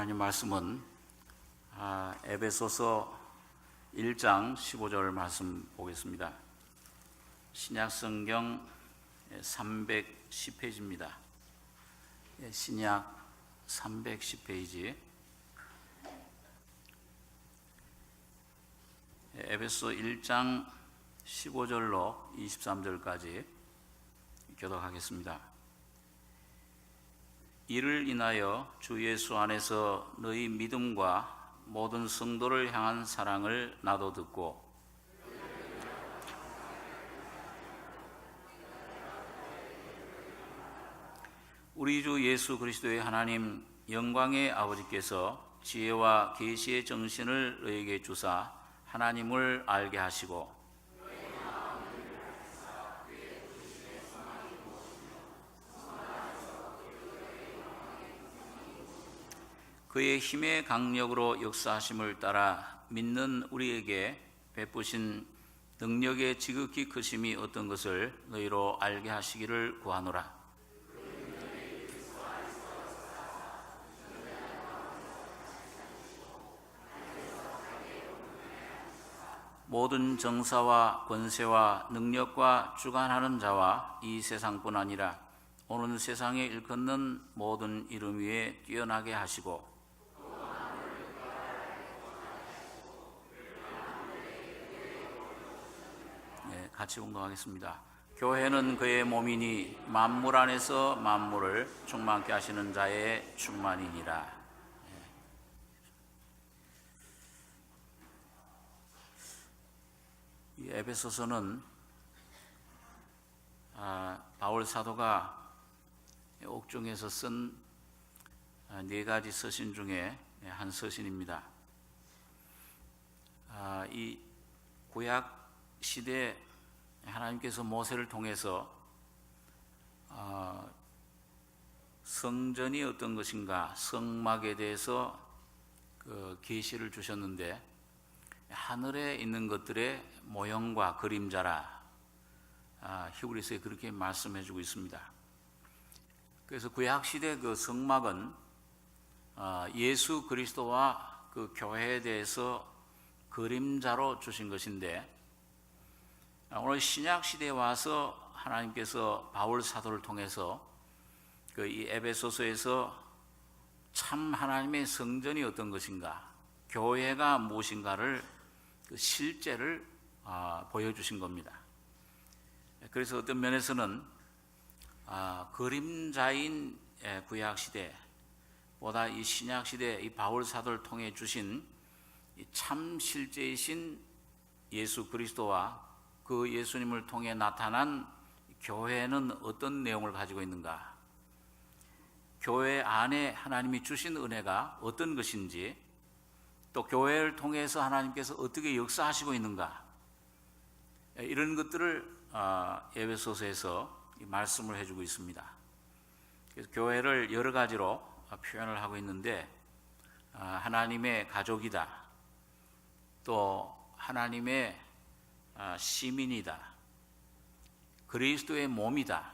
하나님 말씀은 에베소서 1장 15절 말씀 보겠습니다. 신약성경 310페이지입니다. 신약 310페이지. 에베소 1장 15절로 23절까지 교독하겠습니다. 이를 인하여 주 예수 안에서 너희 믿음과 모든 성도를 향한 사랑을 나도 듣고 우리 주 예수 그리스도의 하나님 영광의 아버지께서 지혜와 계시의 정신을 너희에게 주사 하나님을 알게 하시고 그의 힘의 강력으로 역사하심을 따라 믿는 우리에게 베푸신 능력의 지극히 크심이 어떤 것을 너희로 알게 하시기를 구하노라. 모든 정사와 권세와 능력과 주관하는 자와 이 세상뿐 아니라 오는 세상에 일컫는 모든 이름 위에 뛰어나게 하시고 같이 공동하겠습니다. 교회는 그의 몸이니 만물 안에서 만물을 충만케 하시는 자의 충만이니라. 이 에베소서는 바울 사도가 옥중에서 쓴 네 가지 서신 중에 한 서신입니다. 이 구약 시대 하나님께서 모세를 통해서 성전이 어떤 것인가, 성막에 대해서 계시를 주셨는데 하늘에 있는 것들의 모형과 그림자라 히브리서에 그렇게 말씀해주고 있습니다. 그래서 구약시대 그 성막은 예수 그리스도와 그 교회에 대해서 그림자로 주신 것인데 오늘 신약시대에 와서 하나님께서 바울 사도를 통해서 이 에베소서에서 참 하나님의 성전이 어떤 것인가, 교회가 무엇인가를 그 실제를 보여주신 겁니다. 그래서 어떤 면에서는 그림자인 구약시대보다 이 신약시대 이 바울 사도를 통해 주신 참 실제이신 예수 그리스도와 그 예수님을 통해 나타난 교회는 어떤 내용을 가지고 있는가, 교회 안에 하나님이 주신 은혜가 어떤 것인지, 또 교회를 통해서 하나님께서 어떻게 역사하시고 있는가, 이런 것들을 에베소서에서 말씀을 해주고 있습니다. 그래서 교회를 여러 가지로 표현을 하고 있는데 하나님의 가족이다, 또 하나님의 시민이다, 그리스도의 몸이다,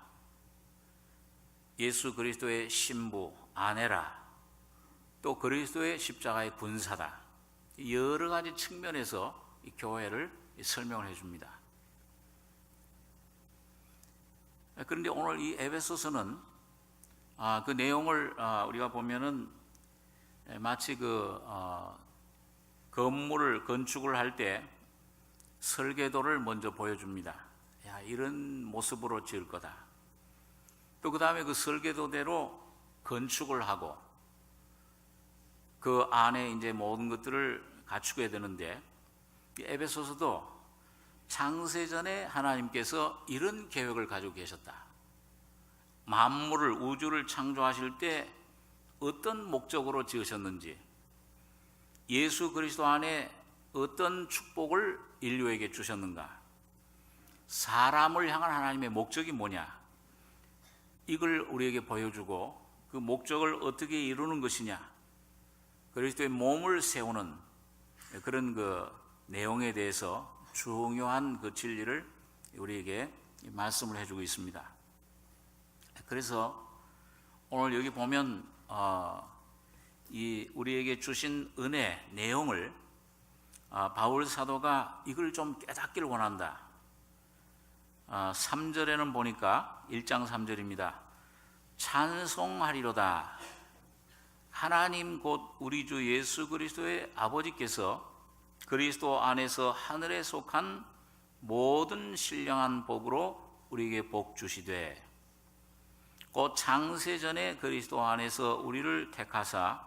예수 그리스도의 신부, 아내라, 또 그리스도의 십자가의 군사다, 여러 가지 측면에서 이 교회를 설명을 해줍니다. 그런데 오늘 이 에베소서는 그 내용을 우리가 보면은 마치 건물을 건축을 할 때 설계도를 먼저 보여줍니다. 야, 이런 모습으로 지을 거다. 또 그 다음에 그 설계도대로 건축을 하고 그 안에 이제 모든 것들을 갖추게 되는데, 에베소서도 창세전에 하나님께서 이런 계획을 가지고 계셨다. 만물을, 우주를 창조하실 때 어떤 목적으로 지으셨는지, 예수 그리스도 안에 어떤 축복을 인류에게 주셨는가, 사람을 향한 하나님의 목적이 뭐냐, 이걸 우리에게 보여주고 그 목적을 어떻게 이루는 것이냐, 그리스도의 몸을 세우는 그런 그 내용에 대해서 중요한 그 진리를 우리에게 말씀을 해주고 있습니다. 그래서 오늘 여기 보면 이 우리에게 주신 은혜 내용을 바울 사도가 이걸 좀 깨닫기를 원한다. 3절에는 보니까 1장 3절입니다. 찬송하리로다. 하나님 곧 우리 주 예수 그리스도의 아버지께서 그리스도 안에서 하늘에 속한 모든 신령한 복으로 우리에게 복 주시되 곧 창세전에 그리스도 안에서 우리를 택하사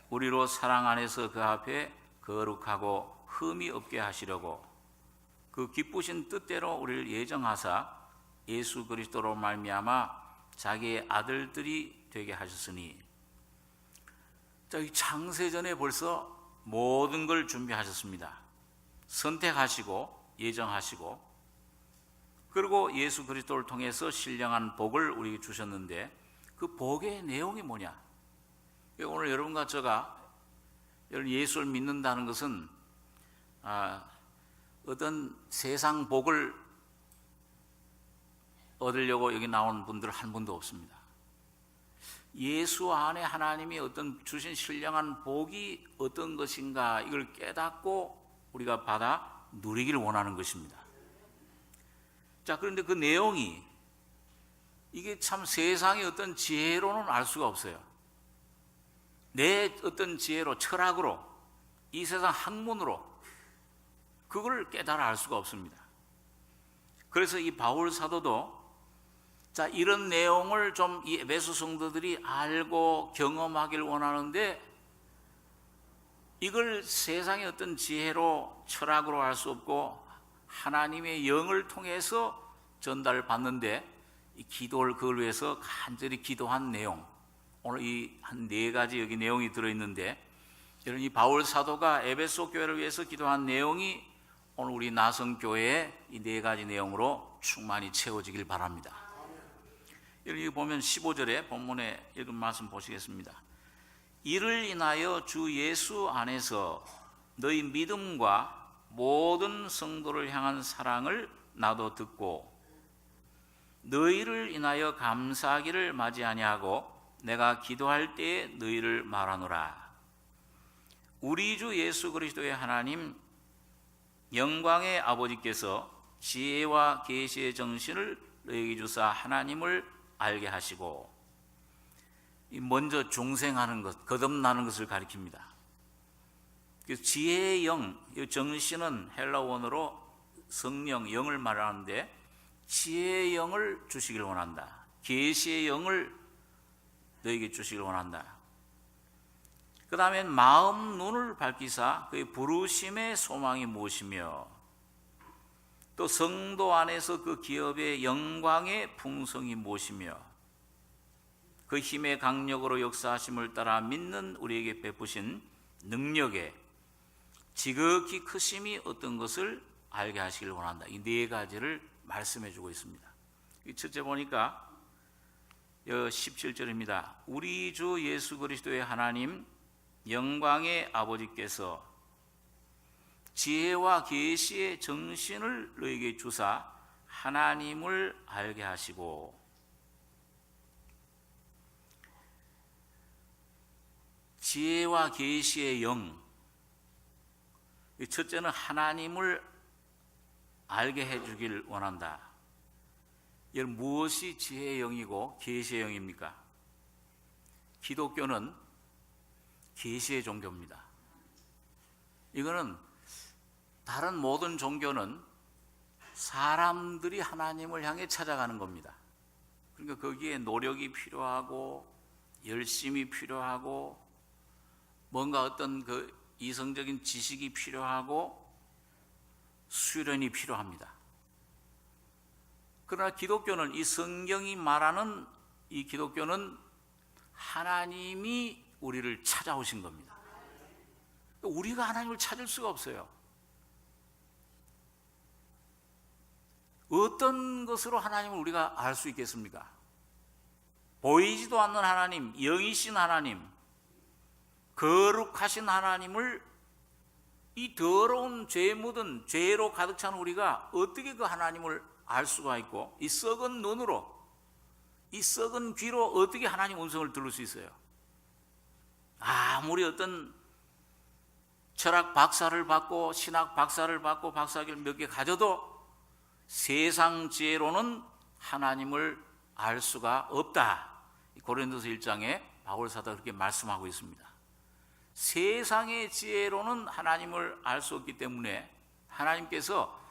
우리로 사랑 안에서 그 앞에 거룩하고 흠이 없게 하시려고 그 기쁘신 뜻대로 우리를 예정하사 예수 그리스도로 말미암아 자기의 아들들이 되게 하셨으니, 자, 이 창세전에 벌써 모든 걸 준비하셨습니다. 선택하시고 예정하시고, 그리고 예수 그리스도를 통해서 신령한 복을 우리에게 주셨는데 그 복의 내용이 뭐냐? 오늘 여러분과 제가 예수를 믿는다는 것은 어떤 세상 복을 얻으려고 여기 나온 분들 한 분도 없습니다. 예수 안에 하나님이 어떤 주신 신령한 복이 어떤 것인가 이걸 깨닫고 우리가 받아 누리기를 원하는 것입니다. 자, 그런데 그 내용이 이게 참 세상의 어떤 지혜로는 알 수가 없어요. 내 어떤 지혜로, 철학으로, 이 세상 학문으로 그걸 깨달아 알 수가 없습니다. 그래서 이 바울 사도도 자, 이런 내용을 좀 이 에베소 성도들이 알고 경험하길 원하는데 이걸 세상의 어떤 지혜로, 철학으로 알 수 없고 하나님의 영을 통해서 전달받는데 이 기도를 그걸 위해서 간절히 기도한 내용, 오늘 이 한 4가지 여기 내용이 들어있는데, 여러분 이 바울 사도가 에베소 교회를 위해서 기도한 내용이 오늘 우리 나성교회의 이 4가지 내용으로 충만히 채워지길 바랍니다. 여기 보면 15절에 본문에 읽은 말씀 보시겠습니다. 이를 인하여 주 예수 안에서 너희 믿음과 모든 성도를 향한 사랑을 나도 듣고 너희를 인하여 감사하기를 마지 아니하고 내가 기도할 때에 너희를 말하노라. 우리 주 예수 그리스도의 하나님 영광의 아버지께서 지혜와 계시의 정신을 너희에게 주사 하나님을 알게 하시고, 먼저 중생하는 것, 거듭나는 것을 가리킵니다. 지혜의 영, 정신은 헬라어로 성령, 영을 말하는데 지혜의 영을 주시길 원한다. 계시의 영을 너에게 주시길 원한다. 그 다음엔 마음 눈을 밝히사 그의 부르심의 소망이 무엇이며 또 성도 안에서 그 기업의 영광의 풍성이 무엇이며 그 힘의 강력으로 역사하심을 따라 믿는 우리에게 베푸신 능력의 지극히 크심이 어떤 것을 알게 하시길 원한다. 이 4가지를 말씀해 주고 있습니다. 첫째 보니까 17절입니다. 우리 주 예수 그리스도의 하나님 영광의 아버지께서 지혜와 계시의 정신을 너에게 주사 하나님을 알게 하시고, 지혜와 계시의 영, 첫째는 하나님을 알게 해주길 원한다. 여러분 무엇이 지혜의 영이고 계시의 영입니까? 기독교는 계시의 종교입니다. 이거는 다른 모든 종교는 사람들이 하나님을 향해 찾아가는 겁니다. 그러니까 거기에 노력이 필요하고 열심이 필요하고 뭔가 어떤 그 이성적인 지식이 필요하고 수련이 필요합니다. 그러나 기독교는 이 성경이 말하는 이 기독교는 하나님이 우리를 찾아오신 겁니다. 우리가 하나님을 찾을 수가 없어요. 어떤 것으로 하나님을 우리가 알 수 있겠습니까? 보이지도 않는 하나님, 영이신 하나님, 거룩하신 하나님을 이 더러운 죄 묻은 죄로 가득 찬 우리가 어떻게 그 하나님을 알 수가 있고, 이 썩은 눈으로, 이 썩은 귀로 어떻게 하나님 음성을 들을 수 있어요? 아무리 어떤 철학 박사를 받고 신학 박사를 받고 박사학위를 몇 개 가져도 세상 지혜로는 하나님을 알 수가 없다. 고린도서 1장에 바울 사도가 그렇게 말씀하고 있습니다. 세상의 지혜로는 하나님을 알 수 없기 때문에 하나님께서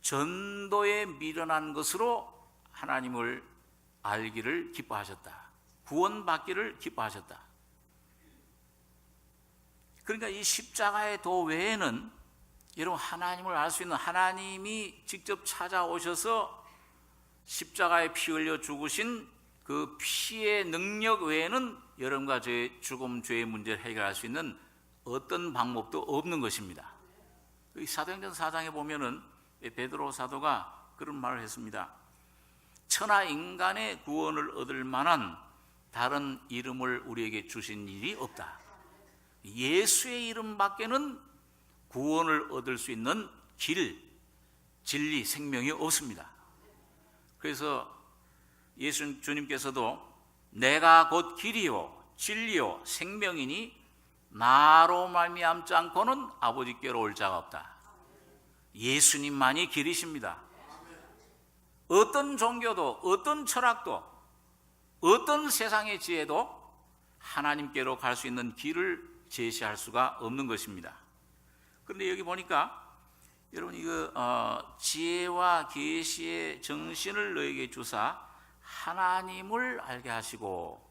전도에 미련한 것으로 하나님을 알기를 기뻐하셨다. 구원받기를 기뻐하셨다. 그러니까 이 십자가의 도 외에는 여러분 하나님을 알 수 있는, 하나님이 직접 찾아오셔서 십자가에 피 흘려 죽으신 그 피의 능력 외에는 여러분과 저의 죽음, 죄의 문제를 해결할 수 있는 어떤 방법도 없는 것입니다. 사도행전 4장에 보면은 베드로 사도가 그런 말을 했습니다. 천하 인간의 구원을 얻을 만한 다른 이름을 우리에게 주신 일이 없다. 예수의 이름밖에는 구원을 얻을 수 있는 길, 진리, 생명이 없습니다. 그래서 주님께서도 내가 곧 길이요 진리요 생명이니 나로 말미암지 않고는 아버지께로 올 자가 없다. 예수님만이 길이십니다. 어떤 종교도 어떤 철학도 어떤 세상의 지혜도 하나님께로 갈 수 있는 길을 제시할 수가 없는 것입니다. 그런데 여기 보니까 여러분 이거 지혜와 계시의 정신을 너에게 주사 하나님을 알게 하시고,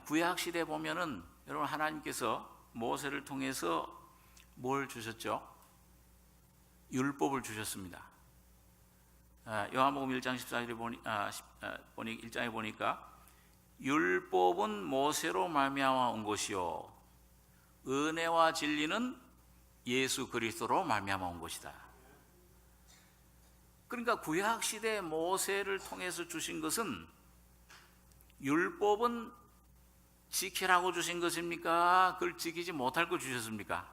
구약 시대 보면은 여러분 하나님께서 모세를 통해서 뭘 주셨죠? 율법을 주셨습니다. 요한복음 1장 14절에 1장에 보니까 율법은 모세로 말미암아 온 것이요 은혜와 진리는 예수 그리스도로 말미암아 온 것이다. 그러니까 구약 시대 모세를 통해서 주신 것은 율법은 지키라고 주신 것입니까? 그걸 지키지 못할 걸 주셨습니까?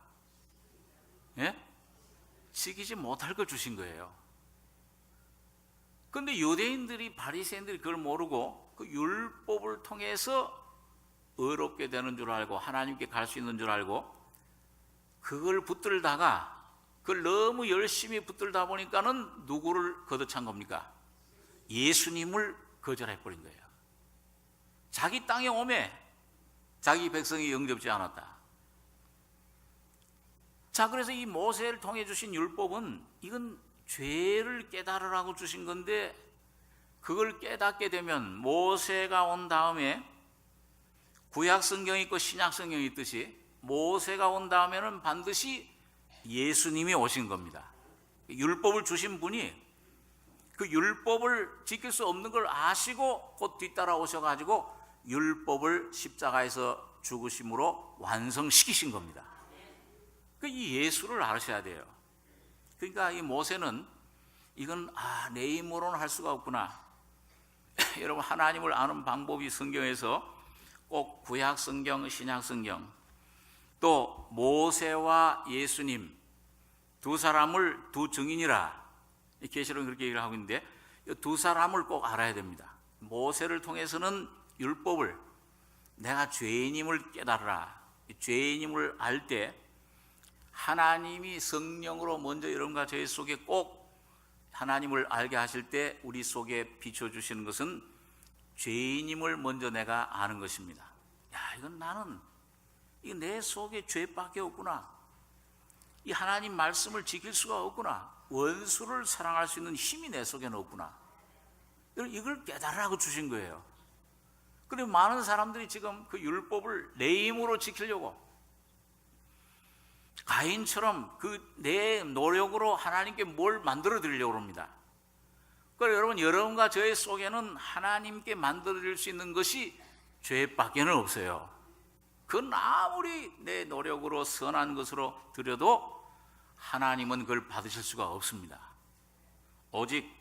예? 지키지 못할 걸 주신 거예요. 그런데 유대인들이, 바리새인들이 그걸 모르고 그 율법을 통해서 의롭게 되는 줄 알고 하나님께 갈 수 있는 줄 알고 그걸 붙들다가 그걸 너무 열심히 붙들다 보니까는 누구를 걷어찬 겁니까? 예수님을 거절해버린 거예요. 자기 땅에 오매 자기 백성이 영접지 않았다. 자, 그래서 이 모세를 통해 주신 율법은 이건 죄를 깨달으라고 주신 건데 그걸 깨닫게 되면 모세가 온 다음에 구약 성경이 있고 신약 성경이 있듯이 모세가 온 다음에는 반드시 예수님이 오신 겁니다. 율법을 주신 분이 그 율법을 지킬 수 없는 걸 아시고 곧 뒤따라 오셔가지고 율법을 십자가에서 죽으심으로 완성시키신 겁니다. 이 예수를 아셔야 돼요. 그러니까 이 모세는 이건 내 힘으로는 할 수가 없구나. 여러분 하나님을 아는 방법이 성경에서 꼭 구약 성경, 신약 성경, 또 모세와 예수님 두 사람을 두 증인이라 계시록은 그렇게 얘기를 하고 있는데 두 사람을 꼭 알아야 됩니다. 모세를 통해서는 율법을 내가 죄인임을 깨달으라. 죄인임을 알 때 하나님이 성령으로 먼저 여러분과 저희 속에 꼭 하나님을 알게 하실 때 우리 속에 비춰주시는 것은 죄인임을 먼저 내가 아는 것입니다. 이건 나는 이거 내 속에 죄밖에 없구나. 이 하나님 말씀을 지킬 수가 없구나. 원수를 사랑할 수 있는 힘이 내 속에는 없구나. 이걸 깨달으라고 주신 거예요. 그런데 많은 사람들이 지금 그 율법을 내 힘으로 지키려고 가인처럼 그 내 노력으로 하나님께 뭘 만들어 드리려고 합니다. 그러니까 여러분과 저의 속에는 하나님께 만들어 드릴 수 있는 것이 죄밖에는 없어요. 그건 아무리 내 노력으로 선한 것으로 드려도 하나님은 그걸 받으실 수가 없습니다. 오직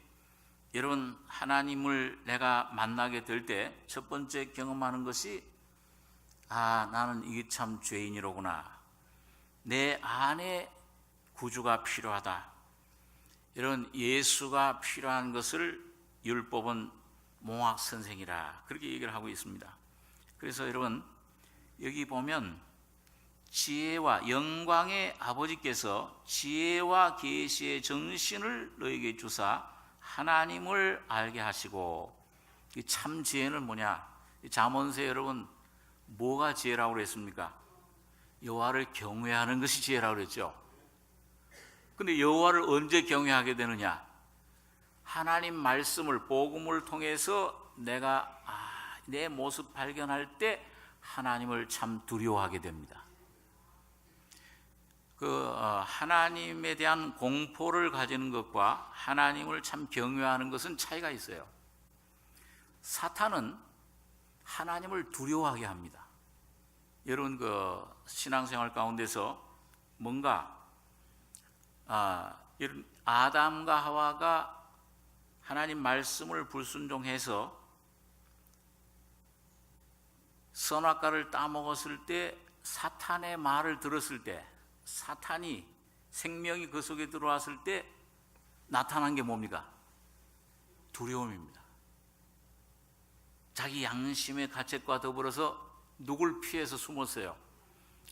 여러분 하나님을 내가 만나게 될 때 첫 번째 경험하는 것이 나는 이게 참 죄인이로구나. 내 안에 구주가 필요하다. 이런 예수가 필요한 것을 율법은 몽학 선생이라 그렇게 얘기를 하고 있습니다. 그래서 여러분 여기 보면 지혜와 영광의 아버지께서 지혜와 계시의 정신을 너에게 주사 하나님을 알게 하시고, 이 참 지혜는 뭐냐? 잠언서에 여러분 뭐가 지혜라고 그랬습니까? 여호와를 경외하는 것이 지혜라고 그랬죠. 근데 여호와를 언제 경외하게 되느냐? 하나님 말씀을, 복음을 통해서 내가 내 모습 발견할 때 하나님을 참 두려워하게 됩니다. 하나님에 대한 공포를 가지는 것과 하나님을 참 경외하는 것은 차이가 있어요. 사탄은 하나님을 두려워하게 합니다. 여러분 신앙생활 가운데서 뭔가 이런 아담과 하와가 하나님 말씀을 불순종해서 선악과를 따먹었을 때, 사탄의 말을 들었을 때, 사탄이 생명이 그 속에 들어왔을 때 나타난 게 뭡니까? 두려움입니다. 자기 양심의 가책과 더불어서 누굴 피해서 숨었어요?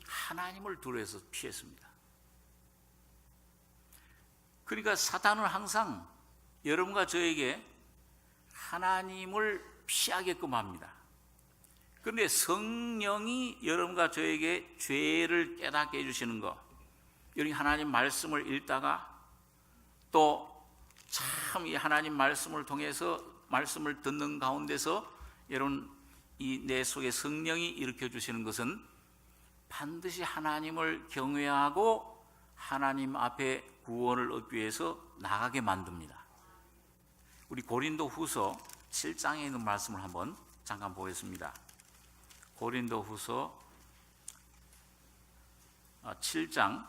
하나님을 두려워해서 피했습니다. 그러니까 사탄은 항상 여러분과 저에게 하나님을 피하게끔 합니다. 그런데 성령이 여러분과 저에게 죄를 깨닫게 해주시는 것, 여러분 하나님 말씀을 읽다가 또 참 이 하나님 말씀을 통해서 말씀을 듣는 가운데서 여러분 이 내 속에 성령이 일으켜 주시는 것은 반드시 하나님을 경외하고 하나님 앞에 구원을 얻기 위해서 나가게 만듭니다. 우리 고린도후서 7장에 있는 말씀을 한번 잠깐 보겠습니다. 고린도후서 7장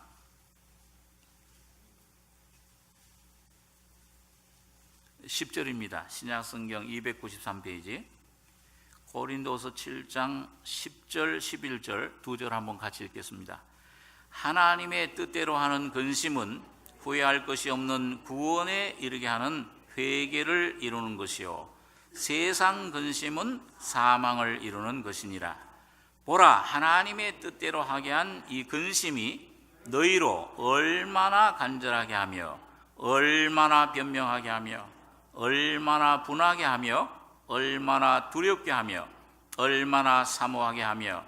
10절입니다. 신약성경 293페이지. 고린도서 7장 10절 11절 두 절 한번 같이 읽겠습니다. 하나님의 뜻대로 하는 근심은 후회할 것이 없는 구원에 이르게 하는 회개를 이루는 것이요, 세상 근심은 사망을 이루는 것이니라. 보라, 하나님의 뜻대로 하게 한 이 근심이 너희로 얼마나 간절하게 하며 얼마나 변명하게 하며 얼마나 분하게 하며 얼마나 두렵게 하며 얼마나 사모하게 하며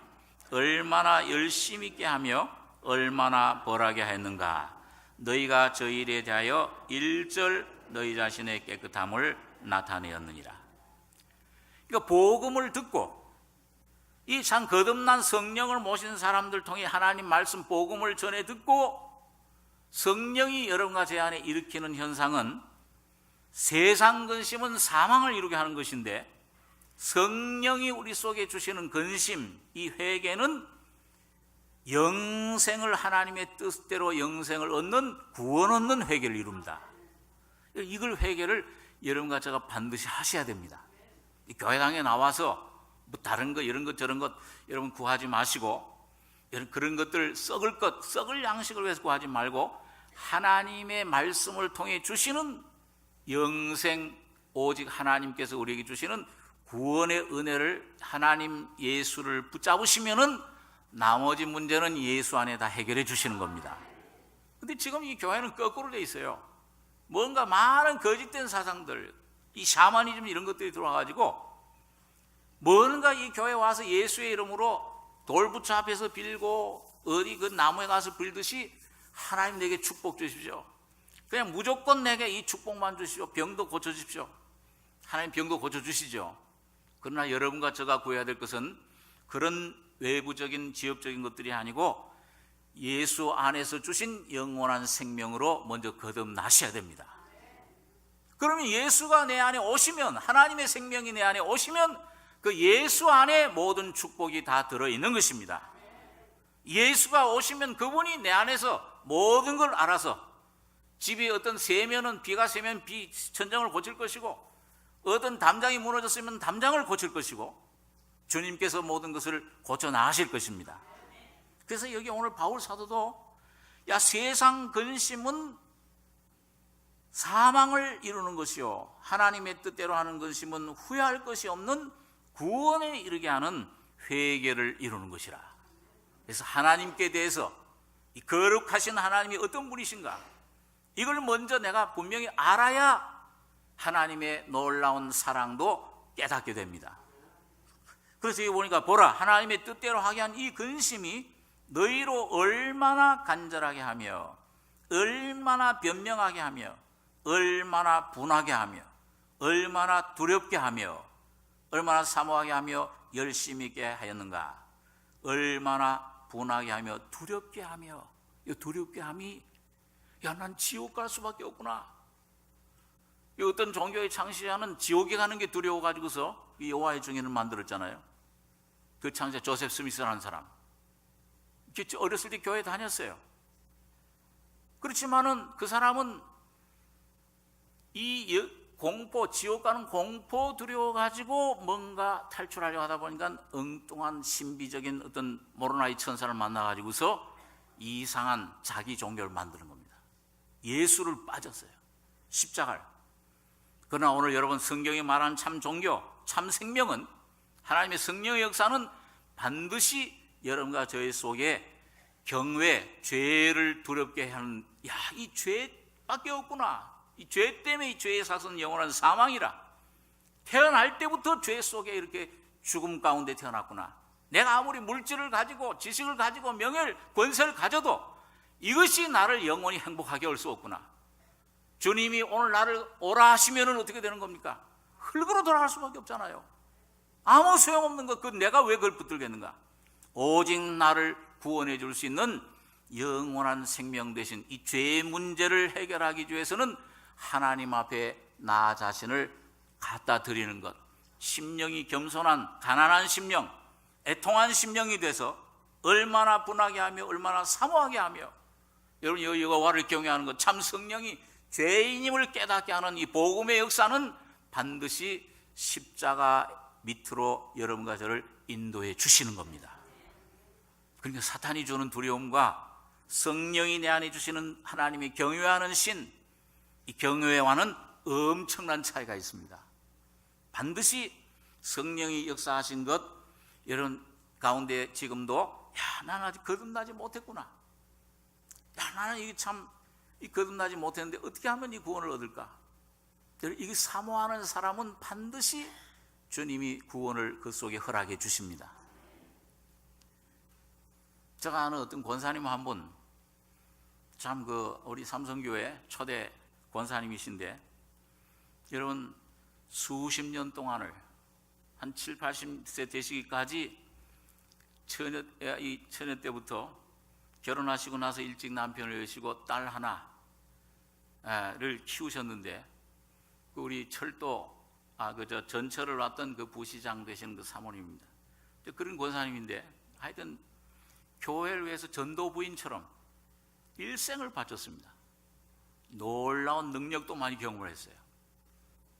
얼마나 열심 있게 하며 얼마나 벌하게 했는가. 너희가 저 일에 대하여 일절 너희 자신의 깨끗함을 나타내었느니라. 그러니까 복음을 듣고 이 참 거듭난 성령을 모신 사람들 통해 하나님 말씀 복음을 전해 듣고 성령이 여러분과 제 안에 일으키는 현상은 세상 근심은 사망을 이루게 하는 것인데, 성령이 우리 속에 주시는 근심, 이 회개는 영생을, 하나님의 뜻대로 영생을 얻는, 구원 얻는 회개를 이룹니다. 이걸 회개를 여러분과 제가 반드시 하셔야 됩니다. 교회당에 나와서 뭐 다른 거 이런 것 저런 것 여러분 구하지 마시고, 그런 것들 썩을 양식을 위해서 구하지 말고 하나님의 말씀을 통해 주시는 영생, 오직 하나님께서 우리에게 주시는 구원의 은혜를, 하나님 예수를 붙잡으시면은 나머지 문제는 예수 안에 다 해결해 주시는 겁니다. 근데 지금 이 교회는 거꾸로 돼 있어요. 뭔가 많은 거짓된 사상들, 이 샤머니즘 이런 것들이 들어와가지고 뭔가 이 교회 와서 예수의 이름으로 돌부처 앞에서 빌고 어디 그 나무에 가서 빌듯이 하나님 내게 축복 주십시오. 그냥 무조건 내게 이 축복만 주십시오. 병도 고쳐주십시오. 하나님 병도 고쳐주시죠. 그러나 여러분과 제가 구해야 될 것은 그런 외부적인 지역적인 것들이 아니고 예수 안에서 주신 영원한 생명으로 먼저 거듭나셔야 됩니다. 그러면 예수가 내 안에 오시면, 하나님의 생명이 내 안에 오시면 그 예수 안에 모든 축복이 다 들어있는 것입니다. 예수가 오시면 그분이 내 안에서 모든 걸 알아서, 집이 어떤 세면은 비가 세면 천장을 고칠 것이고, 어떤 담장이 무너졌으면 담장을 고칠 것이고, 주님께서 모든 것을 고쳐 나가실 것입니다. 그래서 여기 오늘 바울 사도도 세상 근심은 사망을 이루는 것이요, 하나님의 뜻대로 하는 근심은 후회할 것이 없는 구원에 이르게 하는 회개를 이루는 것이라. 그래서 하나님께 대해서 이 거룩하신 하나님이 어떤 분이신가, 이걸 먼저 내가 분명히 알아야 하나님의 놀라운 사랑도 깨닫게 됩니다. 그래서 여기 보니까 보라, 하나님의 뜻대로 하게 한 이 근심이 너희로 얼마나 간절하게 하며 얼마나 변명하게 하며 얼마나 분하게 하며 얼마나 두렵게 하며 얼마나 사모하게 하며 열심히 있게 하였는가. 얼마나 분하게 하며 두렵게 하며, 이 두렵게 함이, 야, 난 지옥 갈 수밖에 없구나. 이 어떤 종교의 창시자는 지옥에 가는 게 두려워가지고서 이 여호와의 증인을 만들었잖아요. 그 창시자 조셉 스미스라는 사람, 어렸을 때 교회 다녔어요. 그렇지만은 그 사람은 이 공포, 지옥 가는 공포 두려워 가지고 뭔가 탈출하려고 하다 보니까 엉뚱한 신비적인 어떤 모로나이 천사를 만나 가지고서 이상한 자기 종교를 만드는 겁니다. 예수를 빠졌어요, 십자가를. 그러나 오늘 여러분, 성경이 말하는 참 종교, 참 생명은, 하나님의 성령의 역사는 반드시 여러분과 저희 속에 경외, 죄를 두렵게 하는, 야, 이 죄밖에 없구나. 이 죄 때문에 이 죄의 사슬은 영원한 사망이라. 태어날 때부터 죄 속에 이렇게 죽음 가운데 태어났구나. 내가 아무리 물질을 가지고 지식을 가지고 명예를, 권세를 가져도 이것이 나를 영원히 행복하게 할 수 없구나. 주님이 오늘 나를 오라 하시면 어떻게 되는 겁니까? 흙으로 돌아갈 수밖에 없잖아요. 아무 소용없는 것, 내가 왜 그걸 붙들겠는가? 오직 나를 구원해 줄 수 있는 영원한 생명 대신 이 죄의 문제를 해결하기 위해서는 하나님 앞에 나 자신을 갖다 드리는 것, 심령이 겸손한 가난한 심령, 애통한 심령이 돼서 얼마나 분하게 하며 얼마나 사모하게 하며, 여러분 여호와를 경외하는 것, 참 성령이 죄인임을 깨닫게 하는 이 복음의 역사는 반드시 십자가 밑으로 여러분과 저를 인도해 주시는 겁니다. 그러니까 사탄이 주는 두려움과 성령이 내 안에 주시는 하나님이 경외하는 신, 이 경외와는 엄청난 차이가 있습니다. 반드시 성령이 역사하신 것, 여러분 가운데 지금도, 야, 나는 아직 거듭나지 못했구나. 야, 나는 이게 참 거듭나지 못했는데 어떻게 하면 이 구원을 얻을까? 이게 사모하는 사람은 반드시 주님이 구원을 그 속에 허락해 주십니다. 제가 아는 어떤 권사님 한 분, 참 우리 삼성교회 초대 권사님이신데, 여러분 수십 년 동안을 한 7, 80세 되시기까지 처녀 때부터 결혼하시고 나서 일찍 남편을 여시고 딸 하나를 키우셨는데, 우리 철도 전철을 왔던 그 부시장 되시는 그 사모님입니다. 그런 권사님인데, 하여튼 교회를 위해서 전도부인처럼 일생을 바쳤습니다. 놀라운 능력도 많이 경험을 했어요.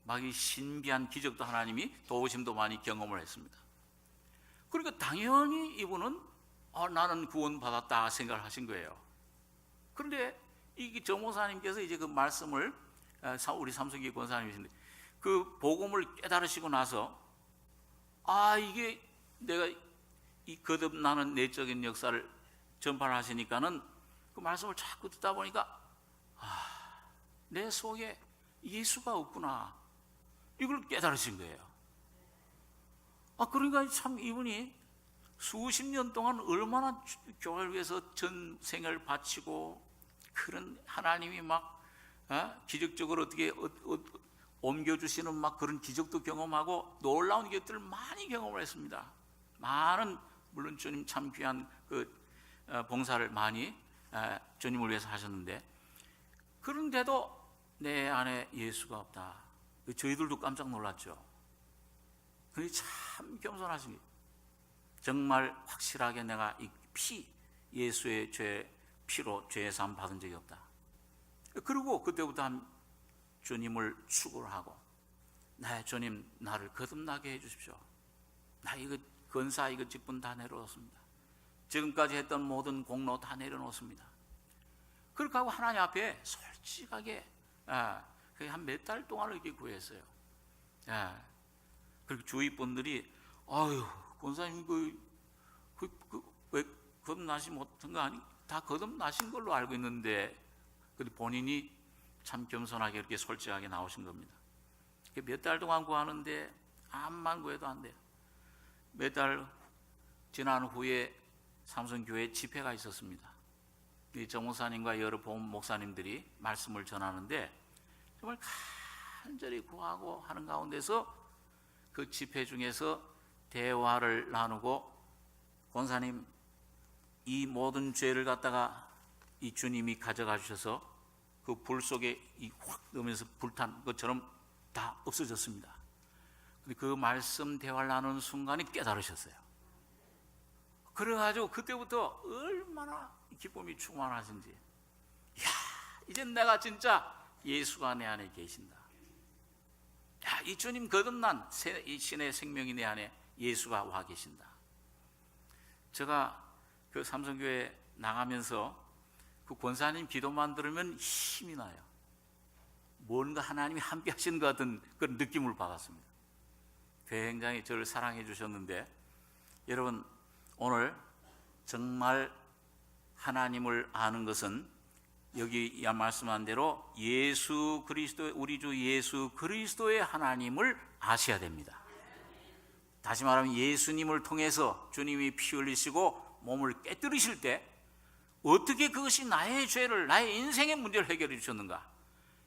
막 이 신비한 기적도 하나님이 도우심도 많이 경험을 했습니다. 그러니까 당연히 이분은 나는 구원받았다 생각을 하신 거예요. 그런데 이 정목사님께서 이제 그 말씀을, 우리 삼성교회 권사님이신데, 그 복음을 깨달으시고 나서, 이게 내가 이 거듭나는 내적인 역사를 전파를 하시니까는 그 말씀을 자꾸 듣다 보니까, 내 속에 예수가 없구나, 이걸 깨달으신 거예요. 그러니까 참 이분이 수십 년 동안 얼마나 교회를 위해서 전생을 바치고, 그런 하나님이 막 기적적으로 어떻게 옮겨주시는 막 그런 기적도 경험하고 놀라운 것들을 많이 경험을 했습니다. 많은, 물론 주님 참 귀한 봉사를 많이 주님을 위해서 하셨는데, 그런데도 내 안에 예수가 없다. 저희들도 깜짝 놀랐죠. 그게 참 겸손하신, 정말 확실하게 내가 이 예수의 피로 죄의 사함 받은 적이 없다. 그리고 그때부터 주님을 추구를 하고, 네, 주님 나를 거듭나게 해주십시오. 나 이거 건사 이거 직분 다 내려놓습니다. 지금까지 했던 모든 공로 다 내려놓습니다. 그렇게 하고 하나님 앞에 솔직하게 한 몇 달 동안을 이렇게 구했어요. 그리고 주위 분들이 권사님 왜 거듭나시 못한 거 아니? 다 거듭나신 걸로 알고 있는데, 근데 본인이 참 겸손하게 이렇게 솔직하게 나오신 겁니다. 몇 달 동안 구하는데 암만 구해도 안 돼요. 몇 달 지난 후에 삼성교회 집회가 있었습니다. 이 정목사님과 여러 보험 목사님들이 말씀을 전하는데 정말 간절히 구하고 하는 가운데서 그 집회 중에서 대화를 나누고, 권사님, 이 모든 죄를 갖다가 이 주님이 가져가 주셔서 그 불 속에 확 넣으면서 불탄 것처럼 다 없어졌습니다. 근데 그 말씀 대화를 나누는 순간에 깨달으셨어요. 그래가지고 그때부터 얼마나 기쁨이 충만하신지, 이야, 이젠 내가 진짜 예수가 내 안에 계신다. 야, 이 주님 거듭난 이 신의 생명이 내 안에 예수가 와 계신다. 제가 그 삼성교회 나가면서 그 권사님 기도만 들으면 힘이 나요. 뭔가 하나님이 함께 하시는 것 같은 그런 느낌을 받았습니다. 굉장히 저를 사랑해 주셨는데, 여러분, 오늘 정말 하나님을 아는 것은 여기 말씀한 대로 예수 그리스도, 우리 주 예수 그리스도의 하나님을 아셔야 됩니다. 다시 말하면 예수님을 통해서 주님이 피 흘리시고 몸을 깨뜨리실 때 어떻게 그것이 나의 죄를, 나의 인생의 문제를 해결해 주셨는가,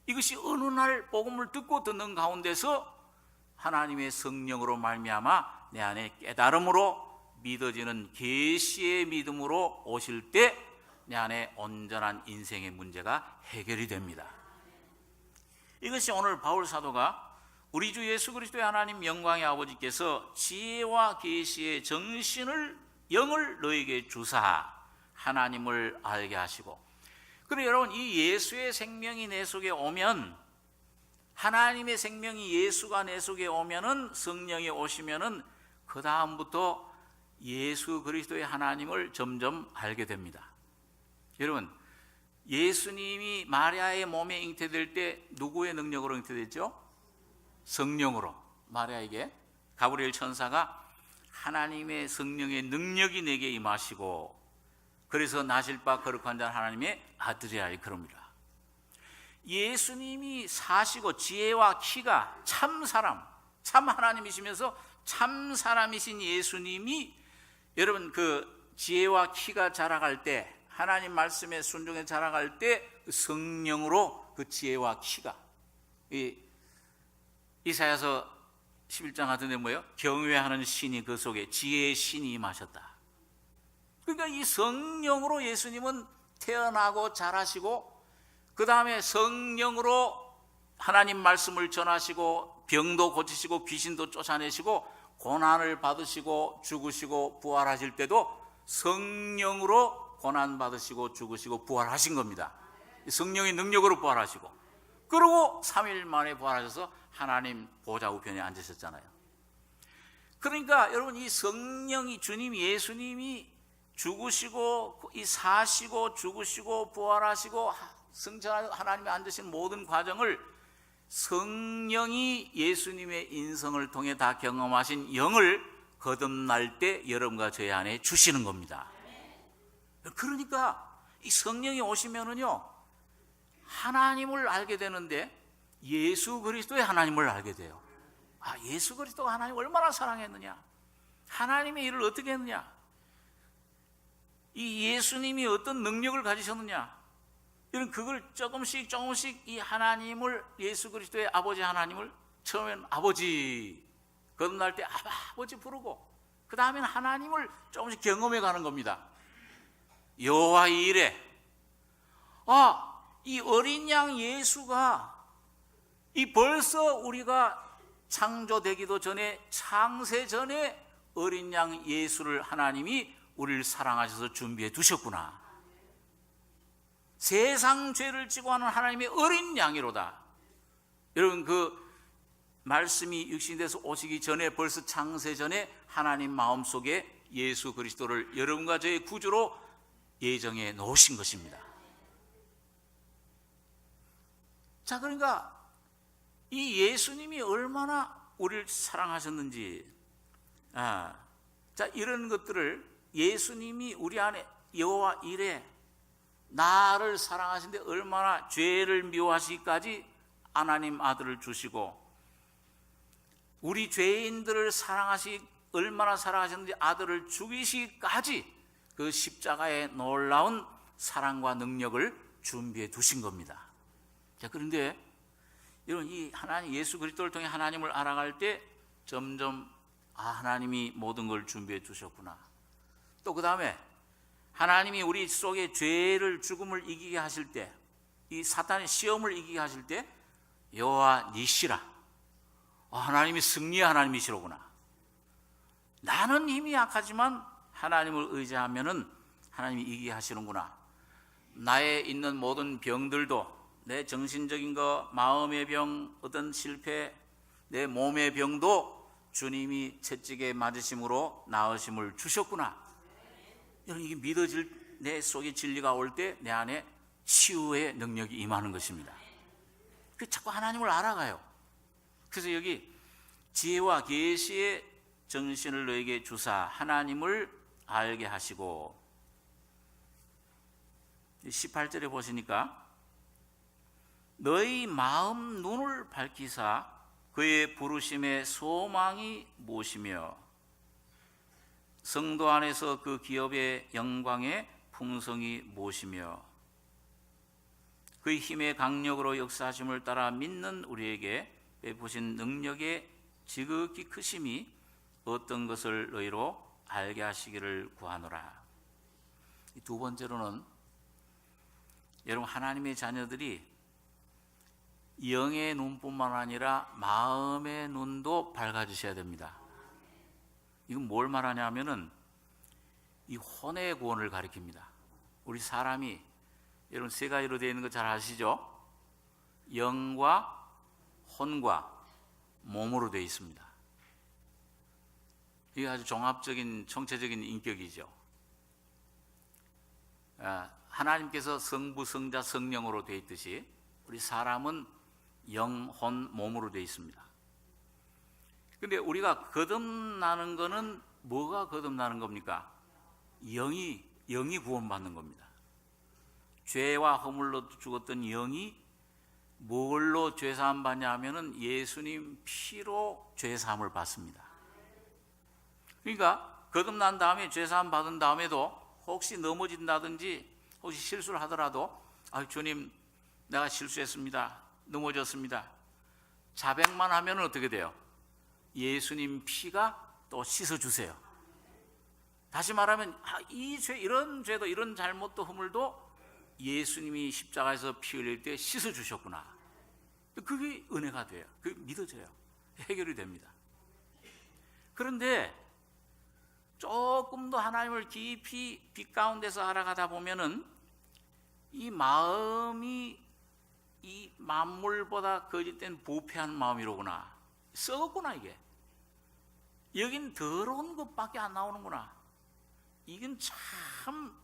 이것이 어느 날 복음을 듣는 가운데서 하나님의 성령으로 말미암아 내 안에 깨달음으로 믿어지는 계시의 믿음으로 오실 때 내 안에 온전한 인생의 문제가 해결이 됩니다. 이것이 오늘 바울 사도가 우리 주 예수 그리스도의 하나님 영광의 아버지께서 지혜와 계시의 정신을, 영을 너에게 주사 하나님을 알게 하시고, 그리고 여러분, 이 예수의 생명이 내 속에 오면, 하나님의 생명이 예수가 내 속에 오면은, 성령이 오시면은 그 다음부터 예수 그리스도의 하나님을 점점 알게 됩니다. 여러분, 예수님이 마리아의 몸에 잉태될 때 누구의 능력으로 잉태됐죠? 성령으로. 마리아에게 가브리엘 천사가 하나님의 성령의 능력이 내게 임하시고, 그래서 나실 바 거룩한 자 하나님의 아들이라 그럽니다. 예수님이 사시고 지혜와 키가 참 사람, 참 하나님이시면서 참 사람이신 예수님이, 여러분, 그 지혜와 키가 자라갈 때, 하나님 말씀에 순종해 자라갈 때 성령으로 그 지혜와 키가, 이사야서 11장 같은 데 뭐예요? 경외하는 신이 그 속에, 지혜의 신이 임하셨다. 그러니까 이 성령으로 예수님은 태어나고 자라시고, 그 다음에 성령으로 하나님 말씀을 전하시고, 병도 고치시고, 귀신도 쫓아내시고, 고난을 받으시고 죽으시고 부활하실 때도 성령으로 고난 받으시고 죽으시고 부활하신 겁니다. 성령의 능력으로 부활하시고, 그리고 3일 만에 부활하셔서 하나님 보좌 우편에 앉으셨잖아요. 그러니까 여러분, 이 성령이, 주님 예수님이 죽으시고 이 사시고 죽으시고 부활하시고 승천하시고 하나님이 앉으신 모든 과정을 성령이 예수님의 인성을 통해 다 경험하신 영을 거듭날 때 여러분과 저희 안에 주시는 겁니다. 그러니까 이 성령이 오시면은요, 하나님을 알게 되는데 예수 그리스도의 하나님을 알게 돼요. 아, 예수 그리스도가 하나님을 얼마나 사랑했느냐, 하나님의 일을 어떻게 했느냐, 이 예수님이 어떤 능력을 가지셨느냐, 이런 그걸 조금씩 이 하나님을, 예수 그리스도의 아버지 하나님을 처음엔 아버지, 거듭날 때 아버지 부르고, 그 다음에는 하나님을 조금씩 경험해 가는 겁니다. 여호와 이레, 이 어린 양 예수가, 이 벌써 우리가 창조되기도 전에, 창세 전에 어린 양 예수를 하나님이 우리를 사랑하셔서 준비해 두셨구나. 세상 죄를 지고 하는 하나님의 어린 양이로다. 여러분, 그 말씀이 육신돼서 오시기 전에, 벌써 창세 전에 하나님 마음속에 예수 그리스도를 여러분과 저의 구주로 예정해 놓으신 것입니다. 자, 그러니까 이 예수님이 얼마나 우리를 사랑하셨는지, 자, 이런 것들을 예수님이 우리 안에 여호와 이레 나를 사랑하신데 얼마나 죄를 미워하시기까지 하나님 아들을 주시고, 우리 죄인들을 얼마나 사랑하셨는지 아들을 죽이시기까지 그 십자가의 놀라운 사랑과 능력을 준비해 두신 겁니다. 자, 그런데 여러분, 이 하나님 예수 그리스도를 통해 하나님을 알아갈 때 점점 하나님이 모든 걸 준비해 두셨구나. 또 그 다음에 하나님이 우리 속에 죄를 죽음을 이기게 하실 때, 이 사탄의 시험을 이기게 하실 때 여호와 니시라, 하나님이 승리의 하나님이시로구나. 나는 힘이 약하지만 하나님을 의지하면은 하나님이 이기게 하시는구나. 나에 있는 모든 병들도, 내 정신적인 거, 마음의 병, 어떤 실패, 내 몸의 병도 주님이 채찍에 맞으심으로 나으심을 주셨구나. 여러분, 이게 믿어질, 내 속에 진리가 올 때 내 안에 치유의 능력이 임하는 것입니다. 그 자꾸 하나님을 알아가요. 그래서 여기 지혜와 계시의 정신을 너에게 주사 하나님을 알게 하시고, 18절에 보시니까 너희 마음 눈을 밝히사 그의 부르심의 소망이 무엇이며 성도 안에서 그 기업의 영광의 풍성이 무엇이며 그의 힘의 강력으로 역사하심을 따라 믿는 우리에게 베푸신 능력의 지극히 크심이 어떤 것을 너희로 알게 하시기를 구하노라. 두 번째로는 여러분, 하나님의 자녀들이 영의 눈뿐만 아니라 마음의 눈도 밝아지셔야 됩니다. 이건 뭘 말하냐면은 이 혼의 구원을 가리킵니다. 우리 사람이 여러분 세 가지로 되어 있는 거 잘 아시죠? 영과 혼과 몸으로 되어 있습니다. 이게 아주 종합적인 총체적인 인격이죠. 하나님께서 성부, 성자, 성령으로 되어 있듯이 우리 사람은 영, 혼, 몸으로 되어 있습니다. 근데 우리가 거듭나는 거는 뭐가 거듭나는 겁니까? 영이 구원받는 겁니다. 죄와 허물로 죽었던 영이 뭘로 죄사함 받냐 하면은 예수님 피로 죄사함을 받습니다. 그러니까 거듭난 다음에 죄사함 받은 다음에도 혹시 넘어진다든지 혹시 실수를 하더라도 주님, 내가 실수했습니다, 넘어졌습니다, 자백만 하면 어떻게 돼요? 예수님 피가 또 씻어주세요. 다시 말하면 이 죄, 이런 죄도 이런 잘못도 허물도 예수님이 십자가에서 피 흘릴 때 씻어주셨구나. 그게 은혜가 돼요. 그게 믿어져요. 해결이 됩니다. 그런데 조금 더 하나님을 깊이 빛 가운데서 알아가다 보면은 이 마음이 이 만물보다 거짓된 부패한 마음이로구나. 썩었구나. 이게 여긴 더러운 것밖에 안 나오는구나. 이건 참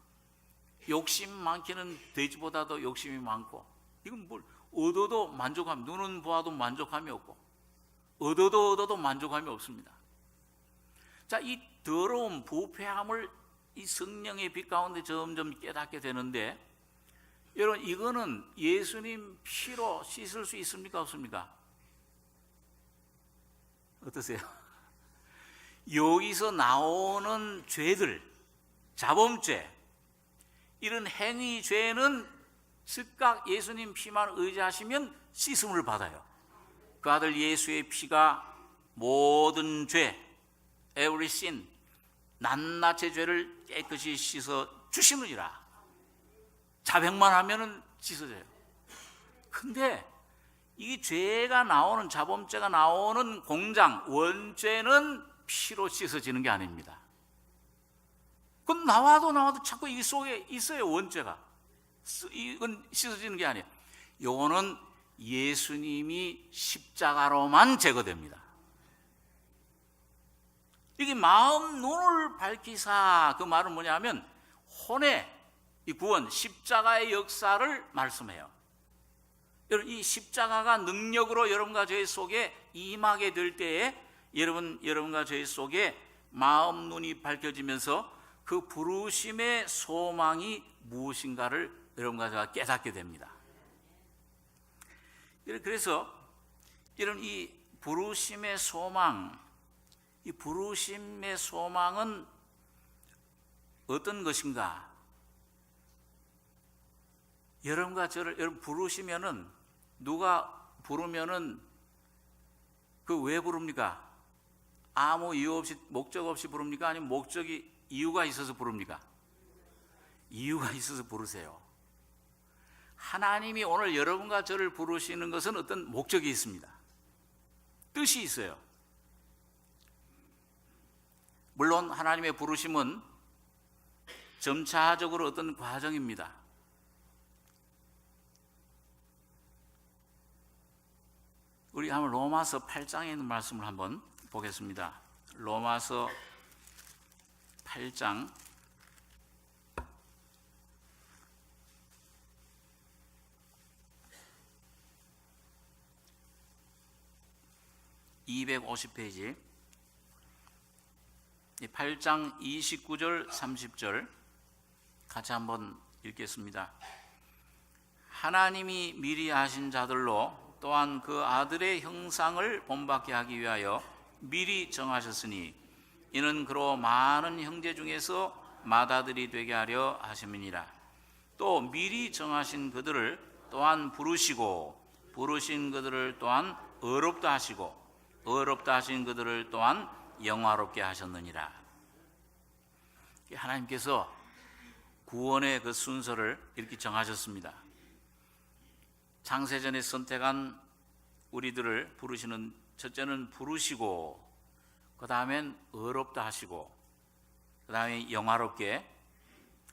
욕심 많기는 돼지보다도 욕심이 많고, 이건 뭘 얻어도 만족함, 눈은 보아도 만족함이 없고 얻어도 만족함이 없습니다. 자, 이 더러운 부패함을 이 성령의 빛 가운데 점점 깨닫게 되는데, 여러분, 이거는 예수님 피로 씻을 수 있습니까, 없습니까? 어떠세요? 여기서 나오는 죄들, 자범죄, 이런 행위 죄는 즉각 예수님 피만 의지하시면 씻음을 받아요. 그 아들 예수의 피가 모든 죄, every sin, 낱낱의 죄를 깨끗이 씻어 주시느니라. 자백만 하면은 씻어져요. 근데 이 죄가 나오는, 자범죄가 나오는 공장, 원죄는 피로 씻어지는 게 아닙니다. 그건 나와도 자꾸 이 속에 있어요, 원죄가. 이건 씻어지는 게 아니에요. 요거는 예수님이 십자가로만 제거됩니다. 이게 마음 눈을 밝히사, 그 말은 뭐냐면 혼의 이 구원, 십자가의 역사를 말씀해요. 여러분, 이 십자가가 능력으로 여러분과 저희 속에 임하게 될 때에 여러분과 저희 속에 마음 눈이 밝혀지면서 그 부르심의 소망이 무엇인가를 여러분과 제가 깨닫게 됩니다. 그래서 이런 이 부르심의 소망, 이 부르심의 소망은 어떤 것인가? 여러분과 저를 여러분 부르시면은, 누가 부르면은 그 왜 부릅니까? 아무 이유 없이, 목적 없이 부릅니까? 아니면 목적이, 이유가 있어서 부릅니까? 이유가 있어서 부르세요. 하나님이 오늘 여러분과 저를 부르시는 것은 어떤 목적이 있습니다. 뜻이 있어요. 물론 하나님의 부르심은 점차적으로 어떤 과정입니다. 우리 한번 로마서 8장에 있는 말씀을 한번 보겠습니다. 로마서 8장 250페이지 8장 29절 30절 같이 한번 읽겠습니다. 하나님이 미리 아신 자들로 또한 그 아들의 형상을 본받게 하기 위하여 미리 정하셨으니 이는 그로 많은 형제 중에서 맏아들이 되게 하려 하심이니라. 또 미리 정하신 그들을 또한 부르시고 부르신 그들을 또한 의롭다 하시고 의롭다 하신 그들을 또한 영화롭게 하셨느니라. 하나님께서 구원의 그 순서를 이렇게 정하셨습니다. 창세전에 선택한 우리들을 부르시는, 첫째는 부르시고, 그 다음엔 의롭다 하시고, 그 다음에 영화롭게